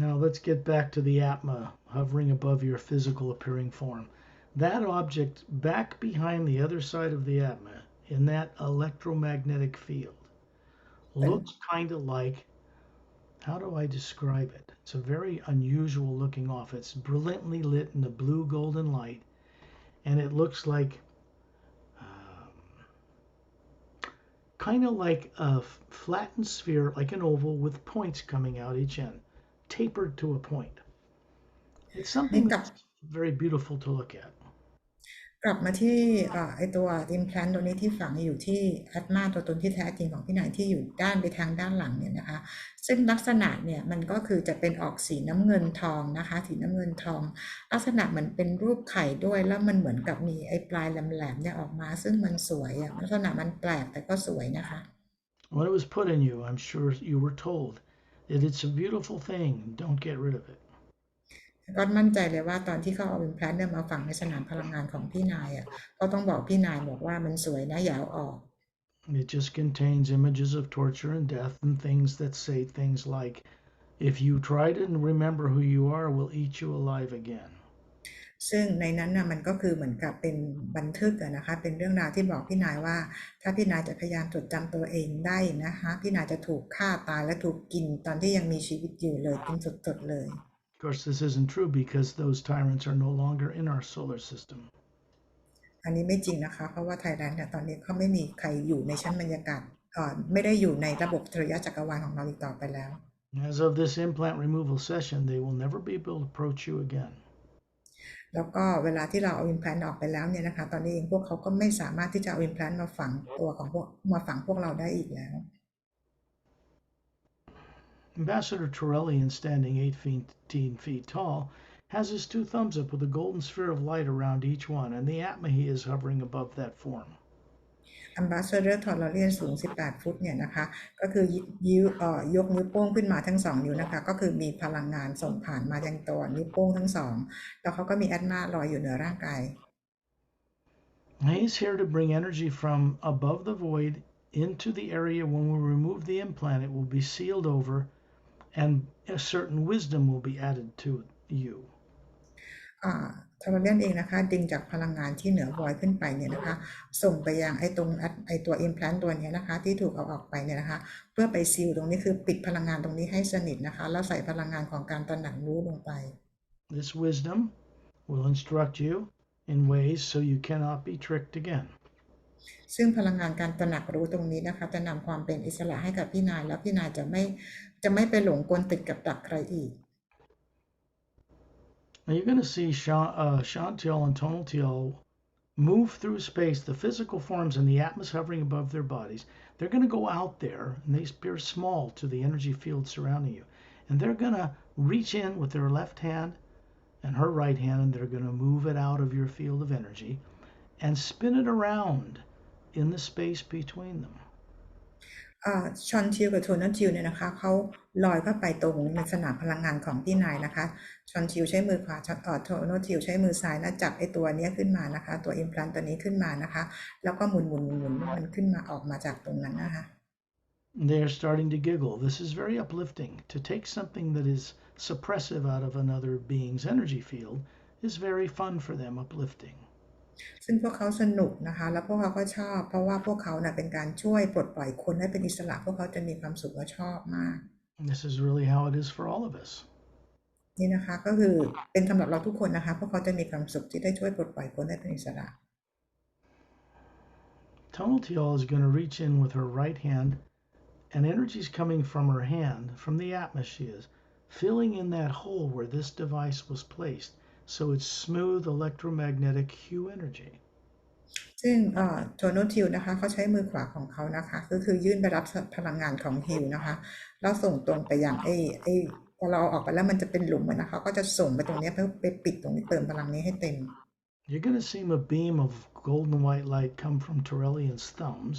Now let's get back to the Atma hovering above your physical appearing form. That object back behind the other side of the Atma in that electromagnetic field looks kind of like, how do I describe it? It's a very unusual looking off. It's brilliantly lit in the blue golden light, and it looks like kind of like a flattened sphere, like an oval with points coming out each end, tapered to a point. It's something that's very beautiful to look at. กลับมาที่ไอตัว implant ตัวนี้ที่ฝังอยู่ที่แอดมาตัวตนที่แท้จริงของพี่นายที่อยู่ด้านไปทางด้านหลังเนี่ยนะคะซึ่งลักษณะเนี่ยมันก็คือจะเป็นออกสีน้ำเงินทองนะคะสีน้ำเงินทองลักษณะเหมือนเป็นรูปไข่ด้วยแล้วมันเหมือนกับมีไอปลายแหลมๆเนี่ยออกมาซึ่งมันสวยอะลักษณะมันแปลกแต่ก็สวยนะคะ When it was put in you, I'm sure you were told that it's a beautiful thing. Don't get rid of it. ก็มั่นใจเลยว่าตอนที่เขาเอา implant เนี่ยมาฝังในสนามพลังงานของพี่นายอ่ะก็ต้องบอกพี่นายบอกว่ามันสวยนะอย่าเอาออก It just contains images of torture and death and things that say things like, if you try to remember who you are, we'll eat you alive again. ซึ่งในนั้นนะมันก็คือเหมือนกับเป็นบันทึกนะคะเป็นเรื่องราวที่บอกพี่นายว่าถ้าพี่นายจะพยายามจดจำตัวเองได้นะคะพี่นายจะถูกฆ่าตายและถูกกินตอนที่ยังมีชีวิตอยู่เลยกินสดๆเลย Of course, this isn't true because those tyrants are no longer in our solar system. อันนี้ไม่จริงนะคะเพราะว่าไทยแลนด์เนี่ยตอนนี้เขาไม่มีใครอยู่ในชั้นบรรยากาศไม่ได้อยู่ในระบบสุริยะจักรวาลของเราอีกต่อไปแล้ว As of this implant removal session, they will never be able to approach you again. แล้วก็เวลาที่เราเอา implant ออกไปแล้วเนี่ยนะคะตอนนี้เองพวกเขาก็ไม่สามารถที่จะเอา implant มาฝังตัวของพวกเราได้อีกแล้ว Ambassador Torellian, standing 18 feet tall, has his two thumbs up with a golden sphere of light around each one, and the Atma he is hovering above that form. Ambassador Torellian สูง 18 ฟุตเนี่ยนะคะก็คือยกนิ้วโป้งขึ้นมาทั้ง2นิ้วนะคะก็คือมีพลังงานส่งผ่านมายังตัวนิ้วโป้งทั้ง2แล้วเขาก็มีแอดมาลอยอยู่เหนือร่างกาย He's here to bring energy from above the void into the area. When we remove the implant, it will be sealed over, and a certain wisdom will be added to you. ทอร์เรียนเองนะคะดึงจากพลังงานที่เหนือวอยขึ้นไปเนี่ยนะคะส่งไปยังไอตัว implant ตัวนี้นะคะที่ถูกเอาออกไปเนี่ยนะคะเพื่อไปซีลตรงนี้คือปิดพลังงานตรงนี้ให้สนิทนะคะแล้วใส่พลังงานของการตระหนักรู้ลงไป This wisdom will instruct you in ways so you cannot be tricked again. ซึ่งพลังงานการตระหนักรู้ตรงนี้นะคะจะนำความเป็นอิสระให้กับพี่นายแล้วพี่นายจะไม่ไปหลงกลติดกับดักใครอีก Now you're going to see Chantiel and Tonatiel move through space, the physical forms and the atmosphere hovering above their bodies. They're going to go out there and they appear small to the energy field surrounding you. And they're going to reach in with their left hand and her right hand, and they're going to move it out of your field of energy and spin it around in the space between them. ชอนทิวกับโทนันทิวเนี่ยนะคะเขาลอยเข้าไปตรงในสนามพลังงานของพี่นายนะคะชอนทิวใช้มือขวาโทนันทิวใช้มือซ้ายนะจับไอตัวนี้ขึ้นมานะคะตัวอิมพลานตัวนี้ขึ้นมานะคะแล้วก็หมุนมันขึ้นมาออกมาจากตรงนั้นนะคะ They're starting to giggle. This is very uplifting. To take something that is suppressive out of another being's energy field is very fun for them, uplifting. ซึ่งพวกเขาสนุกนะคะแล้วพวกเขาก็ชอบเพราะว่าพวกเขาเป็นการช่วยปลดปล่อยคนให้เป็นอิสระพวกเขาจะมีความสุขและชอบมาก This is really how it is for all of us. นี่นะคะก็คือเป็นสำหรับเราทุกคนนะคะพวกเขาจะมีความสุขที่ได้ช่วยปลดปล่อยคนให้เป็นอิสระ Tonatiel is going to reach in with her right hand, and energy is coming from her hand, from the atmosphere she is, filling in that hole where this device was placed. So it's smooth electromagnetic hue energy. ซึ่งโทโนทิวนะคะเขาใช้มือขวาของเขานะคะก็คือยื่นไปรับพลังงานของฮิวนะคะแล้วส่งตรงไปยังพอเราเอาออกไปแล้วมันจะเป็นหลุมนะคะก็จะส่งไปตรงนี้เพื่อไปปิดตรงนี้เติมพลังนี้ให้เต็ม You're going to see a beam of golden white light come from Torellian's thumbs,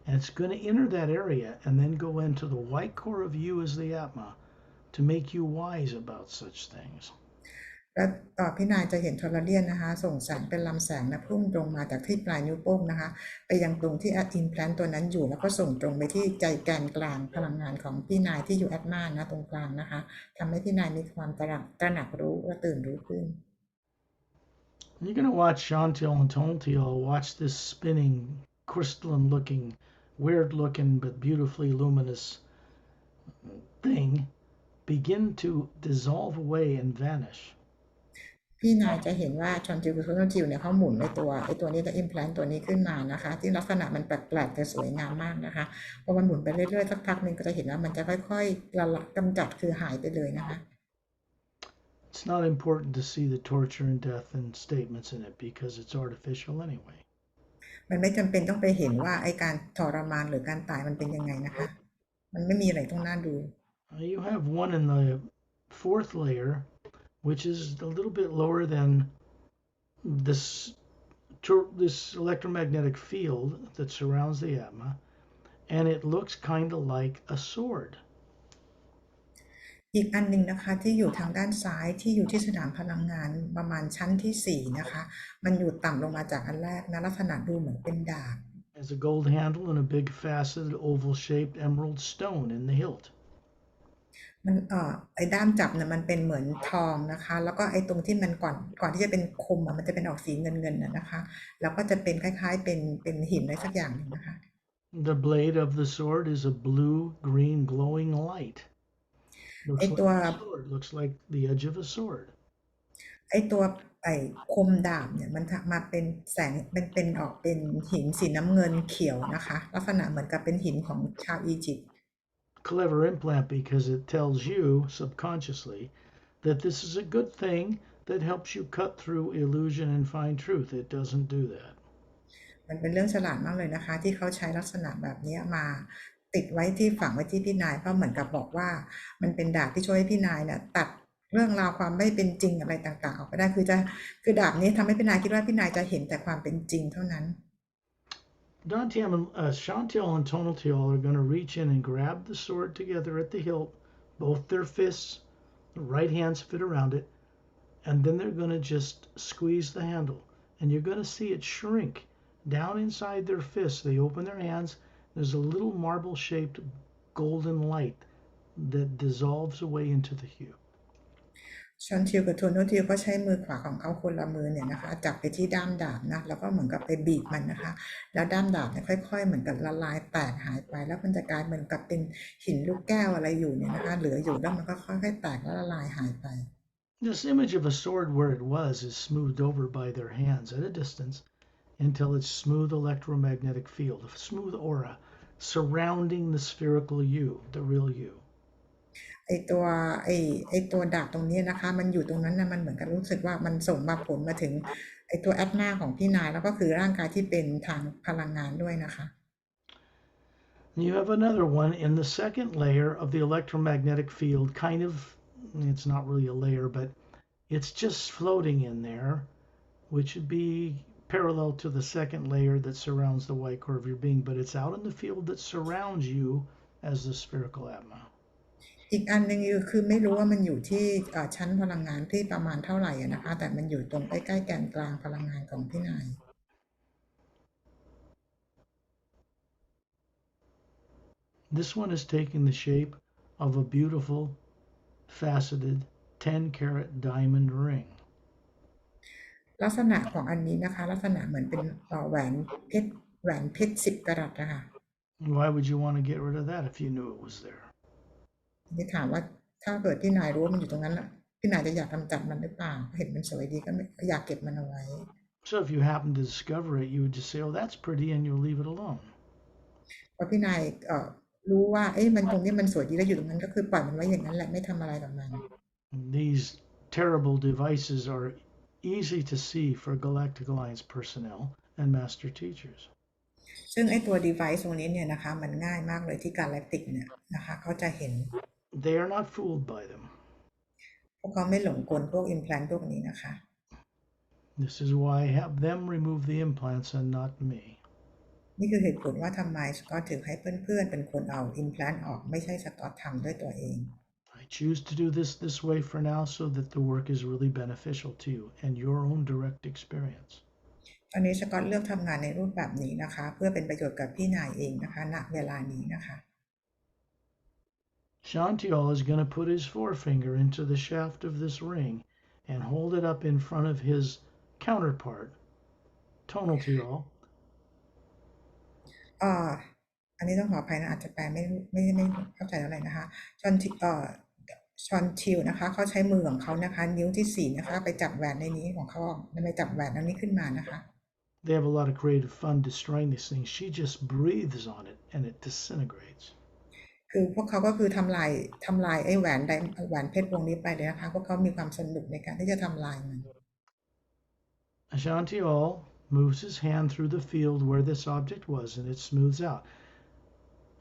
and it's going to enter that area and then go into the white core of you as the Atma to make you wise about such things. แล้วพี่นายจะเห็นทอร์เรียนนะคะส่งแสงเป็นลำแสงนะพุ่งตรงมาจากที่ปลายนิ้วโป้งนะคะไปยังตรงที่อิมแพลนตัวนั้นอยู่แล้วก็ส่งตรงไปที่ใจแกนกลางพลังงานของพี่นายที่อยู่แอดมานะตรงกลางนะคะทำให้พี่นายมีความตระหนักรู้และตื่นรู้ขึ้น You're going to watch Chantiel and Tonatiel watch this spinning, crystalline looking, weird looking, but beautifully luminous thing begin to dissolve away and vanish. พี่นายจะเห็นว่าชอนจิวกับโทนจิวเนี่ยเขาหมุนในตัวนี้กับอิมแพลนตัวนี้ขึ้นมานะคะที่ลักษณะมันแปลกๆแต่สวยงามมากนะคะพอมันหมุนไปเรื่อยๆสักพักหนึ่งก็จะเห็นว่ามันจะค่อยๆกำจัดคือหายไปเลยนะคะ It's not important to see the torture and death and statements in it because it's artificial anyway. มันไม่จำเป็นต้องไปเห็นว่าไอ้การทรมานหรือการตายมันเป็นยังไงนะคะ มันไม่มีอะไรต้องน่าดู You have one in the fourth layer, which is a little bit lower than this electromagnetic field that surrounds the atma, and it looks kind of like a sword. อีกอันหนึ่งนะคะที่อยู่ทางด้านซ้ายที่อยู่ที่สนามพลังงานประมาณชั้นที่4นะคะมันอยู่ต่ำลงมาจากอันแรกนะลักษณะดูเหมือนเป็นดาบ Has a gold handle and a big faceted oval-shaped emerald stone in the hilt. มันไอ้ด้ามจับเนี่ยมันเป็นเหมือนทองนะคะแล้วก็ไอ้ตรงที่มันก่อนที่จะเป็นคมมันจะเป็นออกสีเงินนะคะแล้วก็จะเป็นคล้ายๆเป็นหินอะไรสักอย่างหนึ่งนะคะ The blade of the sword is a blue-green glowing light. Looks like the edge of a sword. ไอ้ตัวคมดาบเนี่ยมันมาเป็นแสงเป็นออกเป็นหินสีน้ำเงินเขียวนะคะลักษณะเหมือนกับเป็นหินของชาวอียิปต์ Clever implant because it tells you subconsciously that this is a good thing that helps you cut through illusion and find truth. It doesn't do that. มันเป็นเรื่องฉลาดมากเลยนะคะที่เขาใช้ลักษณะแบบนี้มาติดไว้ที่ฝังไว้ที่พี่นายเพราะเหมือนกับบอกว่ามันเป็นดาบที่ช่วยให้พี่นายเนี่ยตัดเรื่องราวความไม่เป็นจริงอะไรต่างๆออกไปได้คือดาบนี้ทำให้พี่นายคิดว่าพี่นายจะเห็นแต่ความเป็นจริงเท่านั้น Chantiel and Tonatiuh are going to reach in and grab the sword together at the hilt, both their fists, the right hands fit around it, and then they're going to just squeeze the handle, and you're going to see it shrink down inside their fists. They open their hands. There's a little marble-shaped golden light that dissolves away into the hue. ชอนทิวกับโทโนทิวก็ใช้มือขวาของเขาคนละมือเนี่ยนะคะจับไปที่ด้ามดาบนะแล้วก็เหมือนกับไปบีบมันนะคะแล้วด้ามดาบเนี่ยค่อยๆเหมือนกับละลายแตกหายไปแล้วมันจะกลายเหมือนกับเป็นหินลูกแก้วอะไรอยู่เนี่ยนะคะเหลืออยู่แล้วมันก็ค่อยๆแตกแล้วละลายหายไป This image of a sword where it was is smoothed over by their hands at a distance until it's smooth electromagnetic field, a smooth aura surrounding the spherical you, the real you. ไอตัวดาบตรงนี้นะคะมันอยู่ตรงนั้นนะมันเหมือนกับรู้สึกว่ามันส่งมาผลมาถึงไอตัวแอดหน้าของพี่นายแล้วก็คือร่างกายที่เป็นทางพลังงานด้วยนะคะ You have another one in the second layer of the electromagnetic field, it's not really a layer, but it's just floating in there, which would be parallel to the second layer that surrounds the white core of your being, but it's out in the field that surrounds you as the spherical atma. อีกอันหนึ่งคือไม่รู้ว่ามันอยู่ที่ชั้นพลังงานที่ประมาณเท่าไหร่นะคะแต่มันอยู่ตรงใกล้ๆแกนกลางพลังงานของพี่นาย This one is taking the shape of a beautiful faceted 10-carat diamond ring. ลักษณะของอันนี้นะคะลักษณะเหมือนเป็นแหวนเพชร10 กะรัตนะคะ Why would you want to get rid of that if you knew it was there? นี่ถามว่าถ้าเกิดพี่นายรู้ว่ามันอยู่ตรงนั้นพี่นายจะอยากกำจัดมันหรือเปล่าเห็นมันสวยดีก็อยากเก็บมันเอาไว้ So if you happen to discover it, you would just say, "Oh, that's pretty," and you'll leave it alone. พอพี่นายรู้ว่ามันตรงนี้มันสวยดีแล้วอยู่ตรงนั้นก็คือปล่อยมันไว้อย่างนั้นแหละไม่ทำอะไรกับมัน These terrible devices are easy to see for Galactic Alliance personnel and master teachers. ซึ่งไอ้ตัว device ตรงนี้เนี่ยนะคะมันง่ายมากเลยที่ Galactic เนี่ยนะคะเขาจะเห็น They are not fooled by them. พวกเขาไม่หลงกลพวก implant พวกนี้นะคะ This is why I have them remove the implants and not me. นี่คือเหตุผลว่าทำไมสกอตถึงให้เพื่อนๆเป็นคนเอา implant ออกไม่ใช่สกอตทำด้วยตัวเอง I choose to do this way for now so that the work is really beneficial to you and your own direct experience. ตอนนี้สกอตเลือกทำงานในรูปแบบนี้นะคะเพื่อเป็นประโยชน์กับพี่นายเองนะคะณเวลานี้นะคะ Chantiel is going to put his forefinger into the shaft of this ring and hold it up in front of his counterpart, Tonatiuh. อันนี้ต้องขออภัยนะอาจจะแปลไม่เข้าใจอะไรนะคะชอนทิวนะคะเขาใช้มือของเขานะคะนิ้วที่4นะคะไปจับแหวนในนี้ของเขาไปจับแหวนอันนี้ขึ้นมานะคะ They have a lot of creative fun destroying these things. She just breathes on it and it disintegrates. คือพวกเขาก็คือทำลายไอ้แหวนเพชรวงนี้ไปเลยนะคะพวกเขามีความสนุกในการที่จะทำลายมัน Ashantiol moves his hand through the field where this object was, and it smooths out.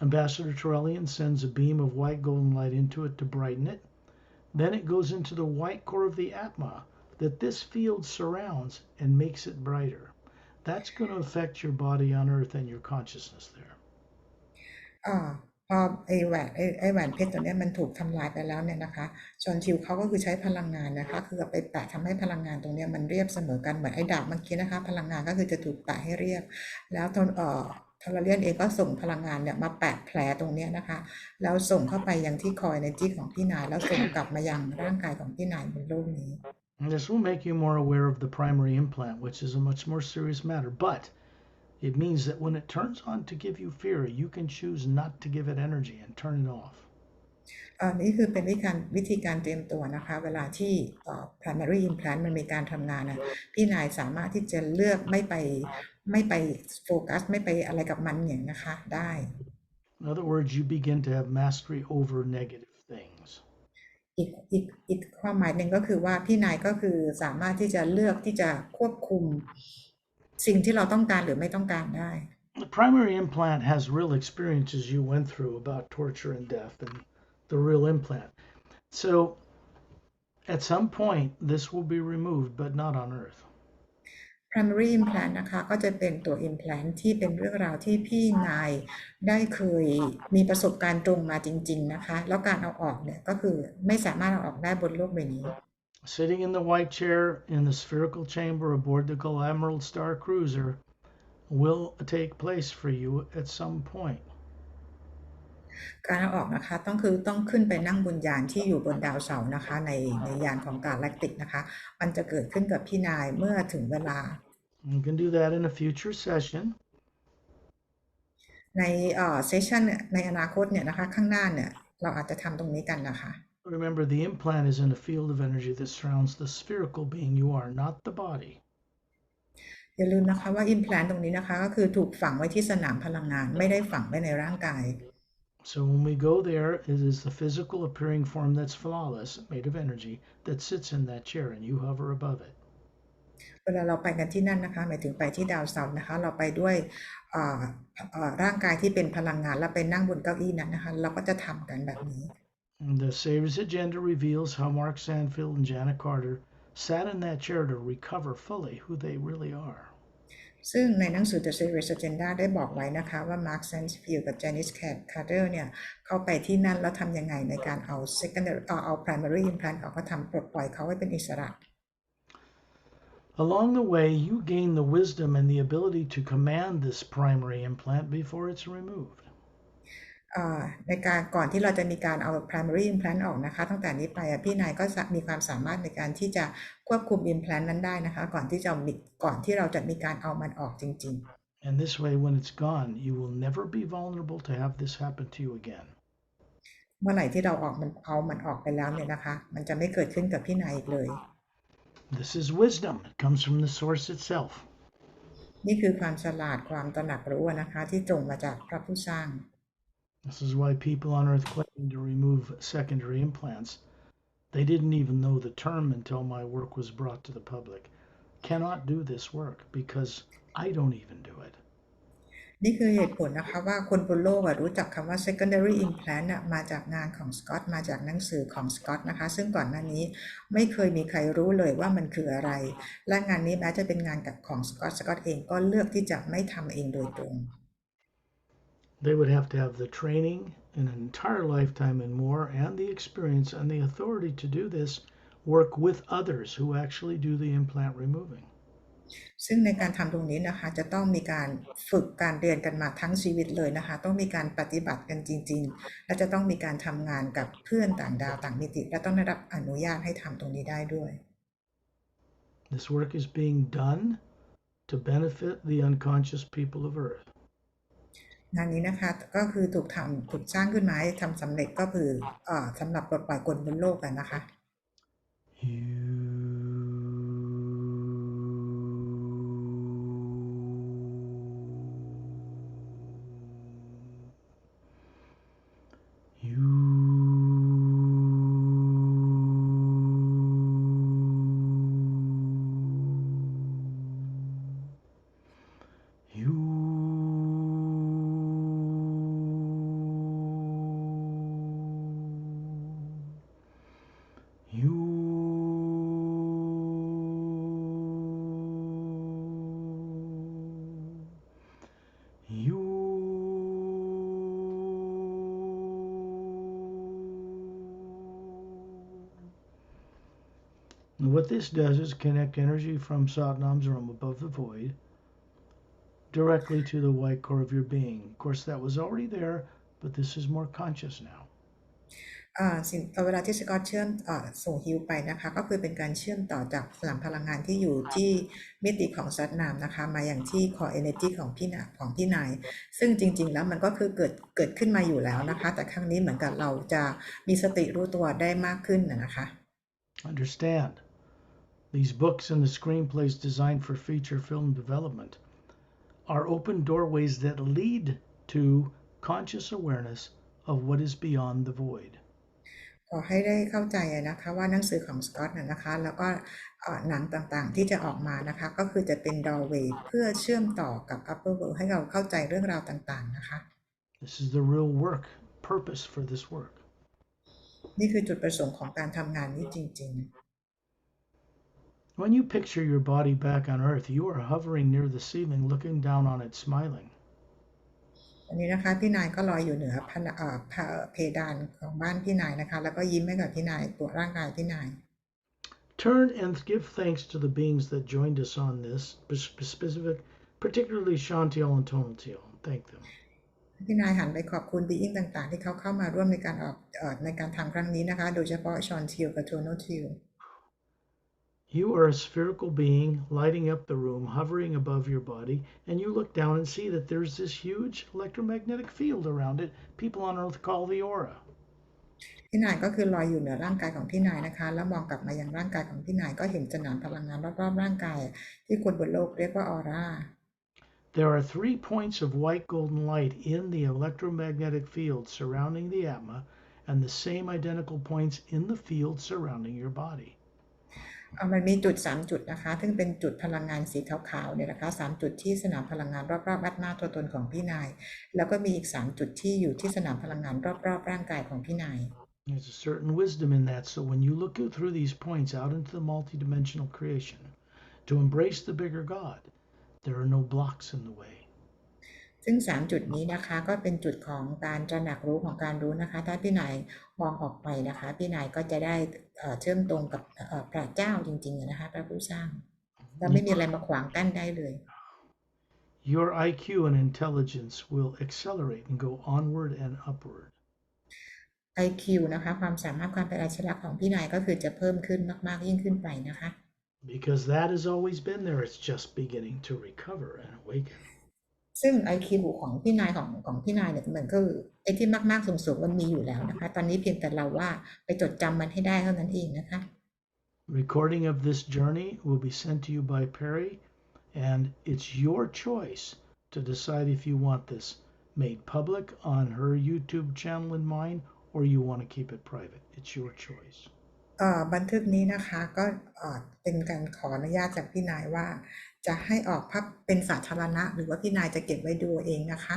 Ambassador Torellian sends a beam of white golden light into it to brighten it. Then it goes into the white core of the Atma that this field surrounds and makes it brighter. That's going to affect your body on earth and your consciousness there. อ่าพอไอแหวนเพชรตัวเนี้ยมันถูกทำลายไปแล้วเนี่ยนะคะชอนทิวเขาก็คือใช้พลังงานนะคะคือเอาไปแปะทำให้พลังงานตรงเนี้ยมันเรียบเสมอกันเหมือนไอ้ดาบเมื่อกี้นะคะพลังงานก็คือจะถูกแปะให้เรียบแล้วทอร์เรียนเองก็ส่งพลังงานเนี่ยมาแปะแผลตรงเนี้ยนะคะแล้วส่งเข้าไปยังที่คอยในจี้ของพี่นายแล้วส่งกลับมายังร่างกายของพี่นายบนโลกนี้ And this will make you more aware of the primary implant, which is a much more serious matter. But it means that when it turns on to give you fear, you can choose not to give it energy and turn it off. นี่คือเป็นวิธีการเตรียมตัวนะคะเวลาที่primary implant มันมีการทำงานนะพี่นายสามารถที่จะเลือกไม่ไปโฟกัสไม่ไปอะไรกับมันอย่างนะคะได้ In other words, you begin to have mastery over negative things. อีกความหมายหนึ่งก็คือว่าพี่นายก็คือสามารถที่จะเลือกที่จะควบคุมสิ่งที่เราต้องการหรือไม่ต้องการได้ The primary implant has real experiences you went through about torture and death and the real implant. So at some point, this will be removed, but not on Earth. primary implant นะคะก็จะเป็นตัว implant ที่เป็นเรื่องราวที่พี่นายได้เคยมีประสบการณ์ตรงมาจริงๆนะคะแล้วการเอาออกเนี่ยก็คือไม่สามารถเอาออกได้บนโลกใบนี้ Sitting in the white chair in the spherical chamber aboard the Emerald Star Cruiser will take place for you at some point. การเอาออกนะคะต้องขึ้นไปนั่งบนยานที่อยู่บนดาวเสาร์นะคะในยานของกาแล็กติกนะคะมันจะเกิดขึ้นกับพี่นายเมื่อถึงเวลา You can do that in a future session. ในเซสชันในอนาคตเนี่ยนะคะข้างหน้าเนี่ยเราอาจจะทำตรงนี้กันนะคะ Remember, the implant is in a field of energy that surrounds the spherical being you are, not the body. อย่าลืมนะคะว่า implant ตรงนี้นะคะก็คือถูกฝังไว้ที่สนามพลังงานไม่ได้ฝังไว้ในร่างกาย So when we go there, it is the physical appearing form that's flawless, made of energy, that sits in that chair and you hover above it. เวลาเราไปกันที่นั่นนะคะหมายถึงไปที่ดาวเสาร์นะคะเราไปด้วยร่างกายที่เป็นพลังงานแล้วไปนั่งบนเก้าอี้นั้นนะคะเราก็จะทำกันแบบนี้ And the Savior's Agenda reveals how Mark Sandfield and Janet Carter sat in that chair to recover fully who they really are. ซึ่งในหนังสือ The Serious Agenda ได้บอกไว้นะคะว่า Mark Sansfield กับ Janice Carter เนี่ยเข้าไปที่นั่นแล้วทำยังไงในการเอา secondary เอา primary implant ออกก็ทำปลดปล่อยเขาให้เป็นอิสระ Along the way, you gain the wisdom and the ability to command this primary implant before it's removed. ในการก่อนที่เราจะมีการเอา primary implant ออกนะคะตั้งแต่นี้ไปพี่นายก็มีความสามารถในการที่จะควบคุม implant นั้นได้นะคะก่อนที่เราจะมีการเอามันออกจริงๆ And this way, when it's gone, you will never be vulnerable to have this happen to you again. เมื่อไหร่ที่เราเอามันออกไปแล้วเนี่ยนะคะมันจะไม่เกิดขึ้นกับพี่นายอีกเลย This is wisdom. It comes from the source itself. นี่คือความฉลาดความตระหนักรู้นะคะที่ตรงมาจากพระผู้สร้าง This is why people on Earth claim to remove secondary implants. They didn't even know the term until my work was brought to the public. Cannot do this work because I don't even do it. นี่คือเหตุผลนะคะว่าคนบนโลกรู้จักคำว่า secondary implant มาจากงานของสกอตมาจากหนังสือของสกอตนะคะซึ่งก่อนหน้านี้ไม่เคยมีใครรู้เลยว่ามันคืออะไรและงานนี้แม้จะเป็นงานของสกอตเองก็เลือกที่จะไม่ทำเองโดยตรง They would have to have the training, an entire lifetime and more, and the experience and the authority to do this work with others who actually do the implant removing. ซึ่งในการทำตรงนี้นะคะจะต้องมีการฝึกการเรียนกันมาทั้งชีวิตเลยนะคะต้องมีการปฏิบัติกันจริงๆและจะต้องมีการทำงานกับเพื่อนต่างดาวต่างมิติและต้องได้รับอนุญาตให้ทำตรงนี้ได้ด้วย This work is being done to benefit the unconscious people of Earth. งานนี้นะคะก็คือถูกสร้างขึ้นมาให้ทำสำเร็จก็คือสำหรับปลดปล่อยคนบนโลกกันนะคะ And what this does is connect energy from Satnam's room above the void directly to the white core of your being. Of course, that was already there, but this is more conscious now. เวลาที่สกอตเชื่อมส่งฮิวไปนะคะก็คือเป็นการเชื่อมต่อจากสนามพลังงานที่อยู่ที่มิติของซัดนามนะคะมาอย่างที่คอเอเนจีของพี่นายซึ่งจริงๆแล้วมันก็คือเกิดขึ้นมาอยู่แล้วนะคะแต่ครั้งนี้เหมือนกับเราจะมีสติรู้ตัวได้มากขึ้นนะคะ Understand, these books and the screenplays designed for feature film development are open doorways that lead to conscious awareness of what is beyond the void. ขอให้ได้เข้าใจนะคะว่าหนังสือของสกอตนะคะแล้วก็หนังต่างๆที่จะออกมานะคะก็คือจะเป็น doorway เพื่อเชื่อมต่อกับ upper world ให้เราเข้าใจเรื่องราวต่างๆนะคะ This is the real work, purpose for this work. นี่คือจุดประสงค์ของการทำงานนี้จริงๆ When you picture your body back on Earth, you are hovering near the ceiling, looking down on it, smiling. อันนี้นะคะพี่นายก็ลอยอยู่เหนือเพดานของบ้านพี่นายนะคะแล้วก็ยิ้มให้กับพี่นายตัวร่างกายพี่นาย Turn and give thanks to the beings that joined us on this specific, particularly Shantiel and Tonatiel. Thank them. พี่นายหันไปขอบคุณบีอิงต่างๆที่เขาเข้ามาร่วมในการทำครั้งนี้นะคะโดยเฉพาะชอนทิลกับโทโนทิล You are a spherical being lighting up the room, hovering above your body, and you look down and see that there's this huge electromagnetic field around it people on Earth call the aura. พี่นายก็คือลอยอยู่เหนือร่างกายของพี่นายนะคะแล้วมองกลับมายังร่างกายของพี่นายก็เห็นสนามพลังงานรอบๆร่างกายที่คนบนโลกเรียกว่าออร่า There are 3 points of white golden light in the electromagnetic field surrounding the Atma, and the same identical points in the field surrounding your body. มันมีจุด3จุดนะคะซึ่งเป็นจุดพลังงานสีขาวๆเนี่ยนะคะ3จุดที่สนามพลังงานรอบๆอัตมาตัวตนของพี่นายแล้วก็มีอีก3จุดที่อยู่ที่สนามพลังงานรอบๆร่างกายของพี่นาย There's a certain wisdom in that, so when you look through these points out into the multidimensional creation to embrace the bigger God, there are no blocks in the way. ซึ่ง3จุดนี้นะคะก็เป็นจุดของการตระหนักรู้ของการรู้นะคะถ้าพี่นายมองออกไปนะคะพี่นายก็จะได้เชื่อมตรงกับพระเจ้าจริงๆนะคะพระผู้สร้างแล้วไม่มีอะไรมาขวางกั้นได้เลย Your IQ and intelligence will accelerate and go onward and upward. IQ นะคะความสามารถความเป็นอัจฉริยะของพี่นายก็คือจะเพิ่มขึ้นมากๆยิ่งขึ้นไปนะคะ Because that has always been there, it's just beginning to recover and awaken. ซึ่ง IQ ของพี่นายของพี่นายเนี่ยเหมือนก็ไอ้ที่มากๆสูงๆมันมีอยู่แล้วนะคะตอนนี้เพียงแต่เราว่าไปจดจำมันให้ได้เท่านั้นเองนะคะ Recording of this journey will be sent to you by Perry, and it's your choice to decide if you want this made public on her YouTube channel and mine, or you want to keep it private. It's your choice. บันทึกนี้นะคะก็เป็นการขออนุญาตจากพี่นายว่าจะให้ออกภาพเป็นสาธารณะหรือว่าพี่นายจะเก็บไว้ดูเองนะคะ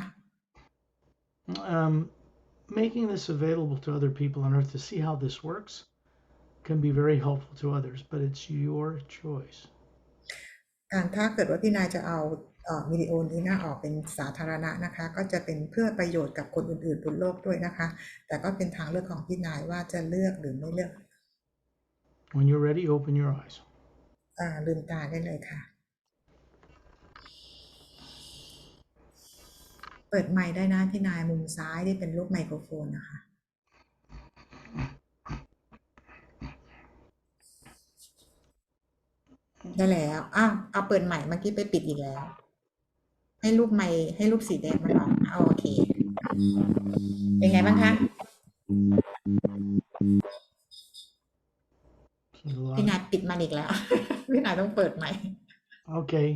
Making this available to other people on Earth to see how this works can be very helpful to others, but it's your choice. ถ้าเกิดว่าพี่นายจะเอาวิดีโอนี้นะออกเป็นสาธารณะนะคะก็จะเป็นเพื่อประโยชน์กับคนอื่นๆบนโลกด้วยนะคะแต่ก็เป็นทางเลือกของพี่นายว่าจะเลือกหรือไม่เลือก When you're ready, open your eyes. ลืมตาได้เลยค่ะเปิดไมค์ได้นะพี่นายมุมซ้ายที่เป็นรูปไมโครโฟนนะคะได้แล้วเอาเปิดใหม่เมื่อกี้ไปปิดอีกแล้วให้รูปไมค์ให้รูปสีแดงมันออกโอเคเป็นไงบ้างคะพี่นายปิดมันอีกแล้วพี่นายต้องเปิดใหม่ Okay.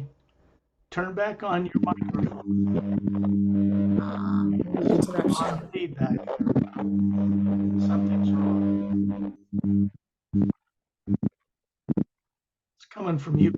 Turn back on your microphone. Interruption. Feedback. Something's wrong. It's coming from you.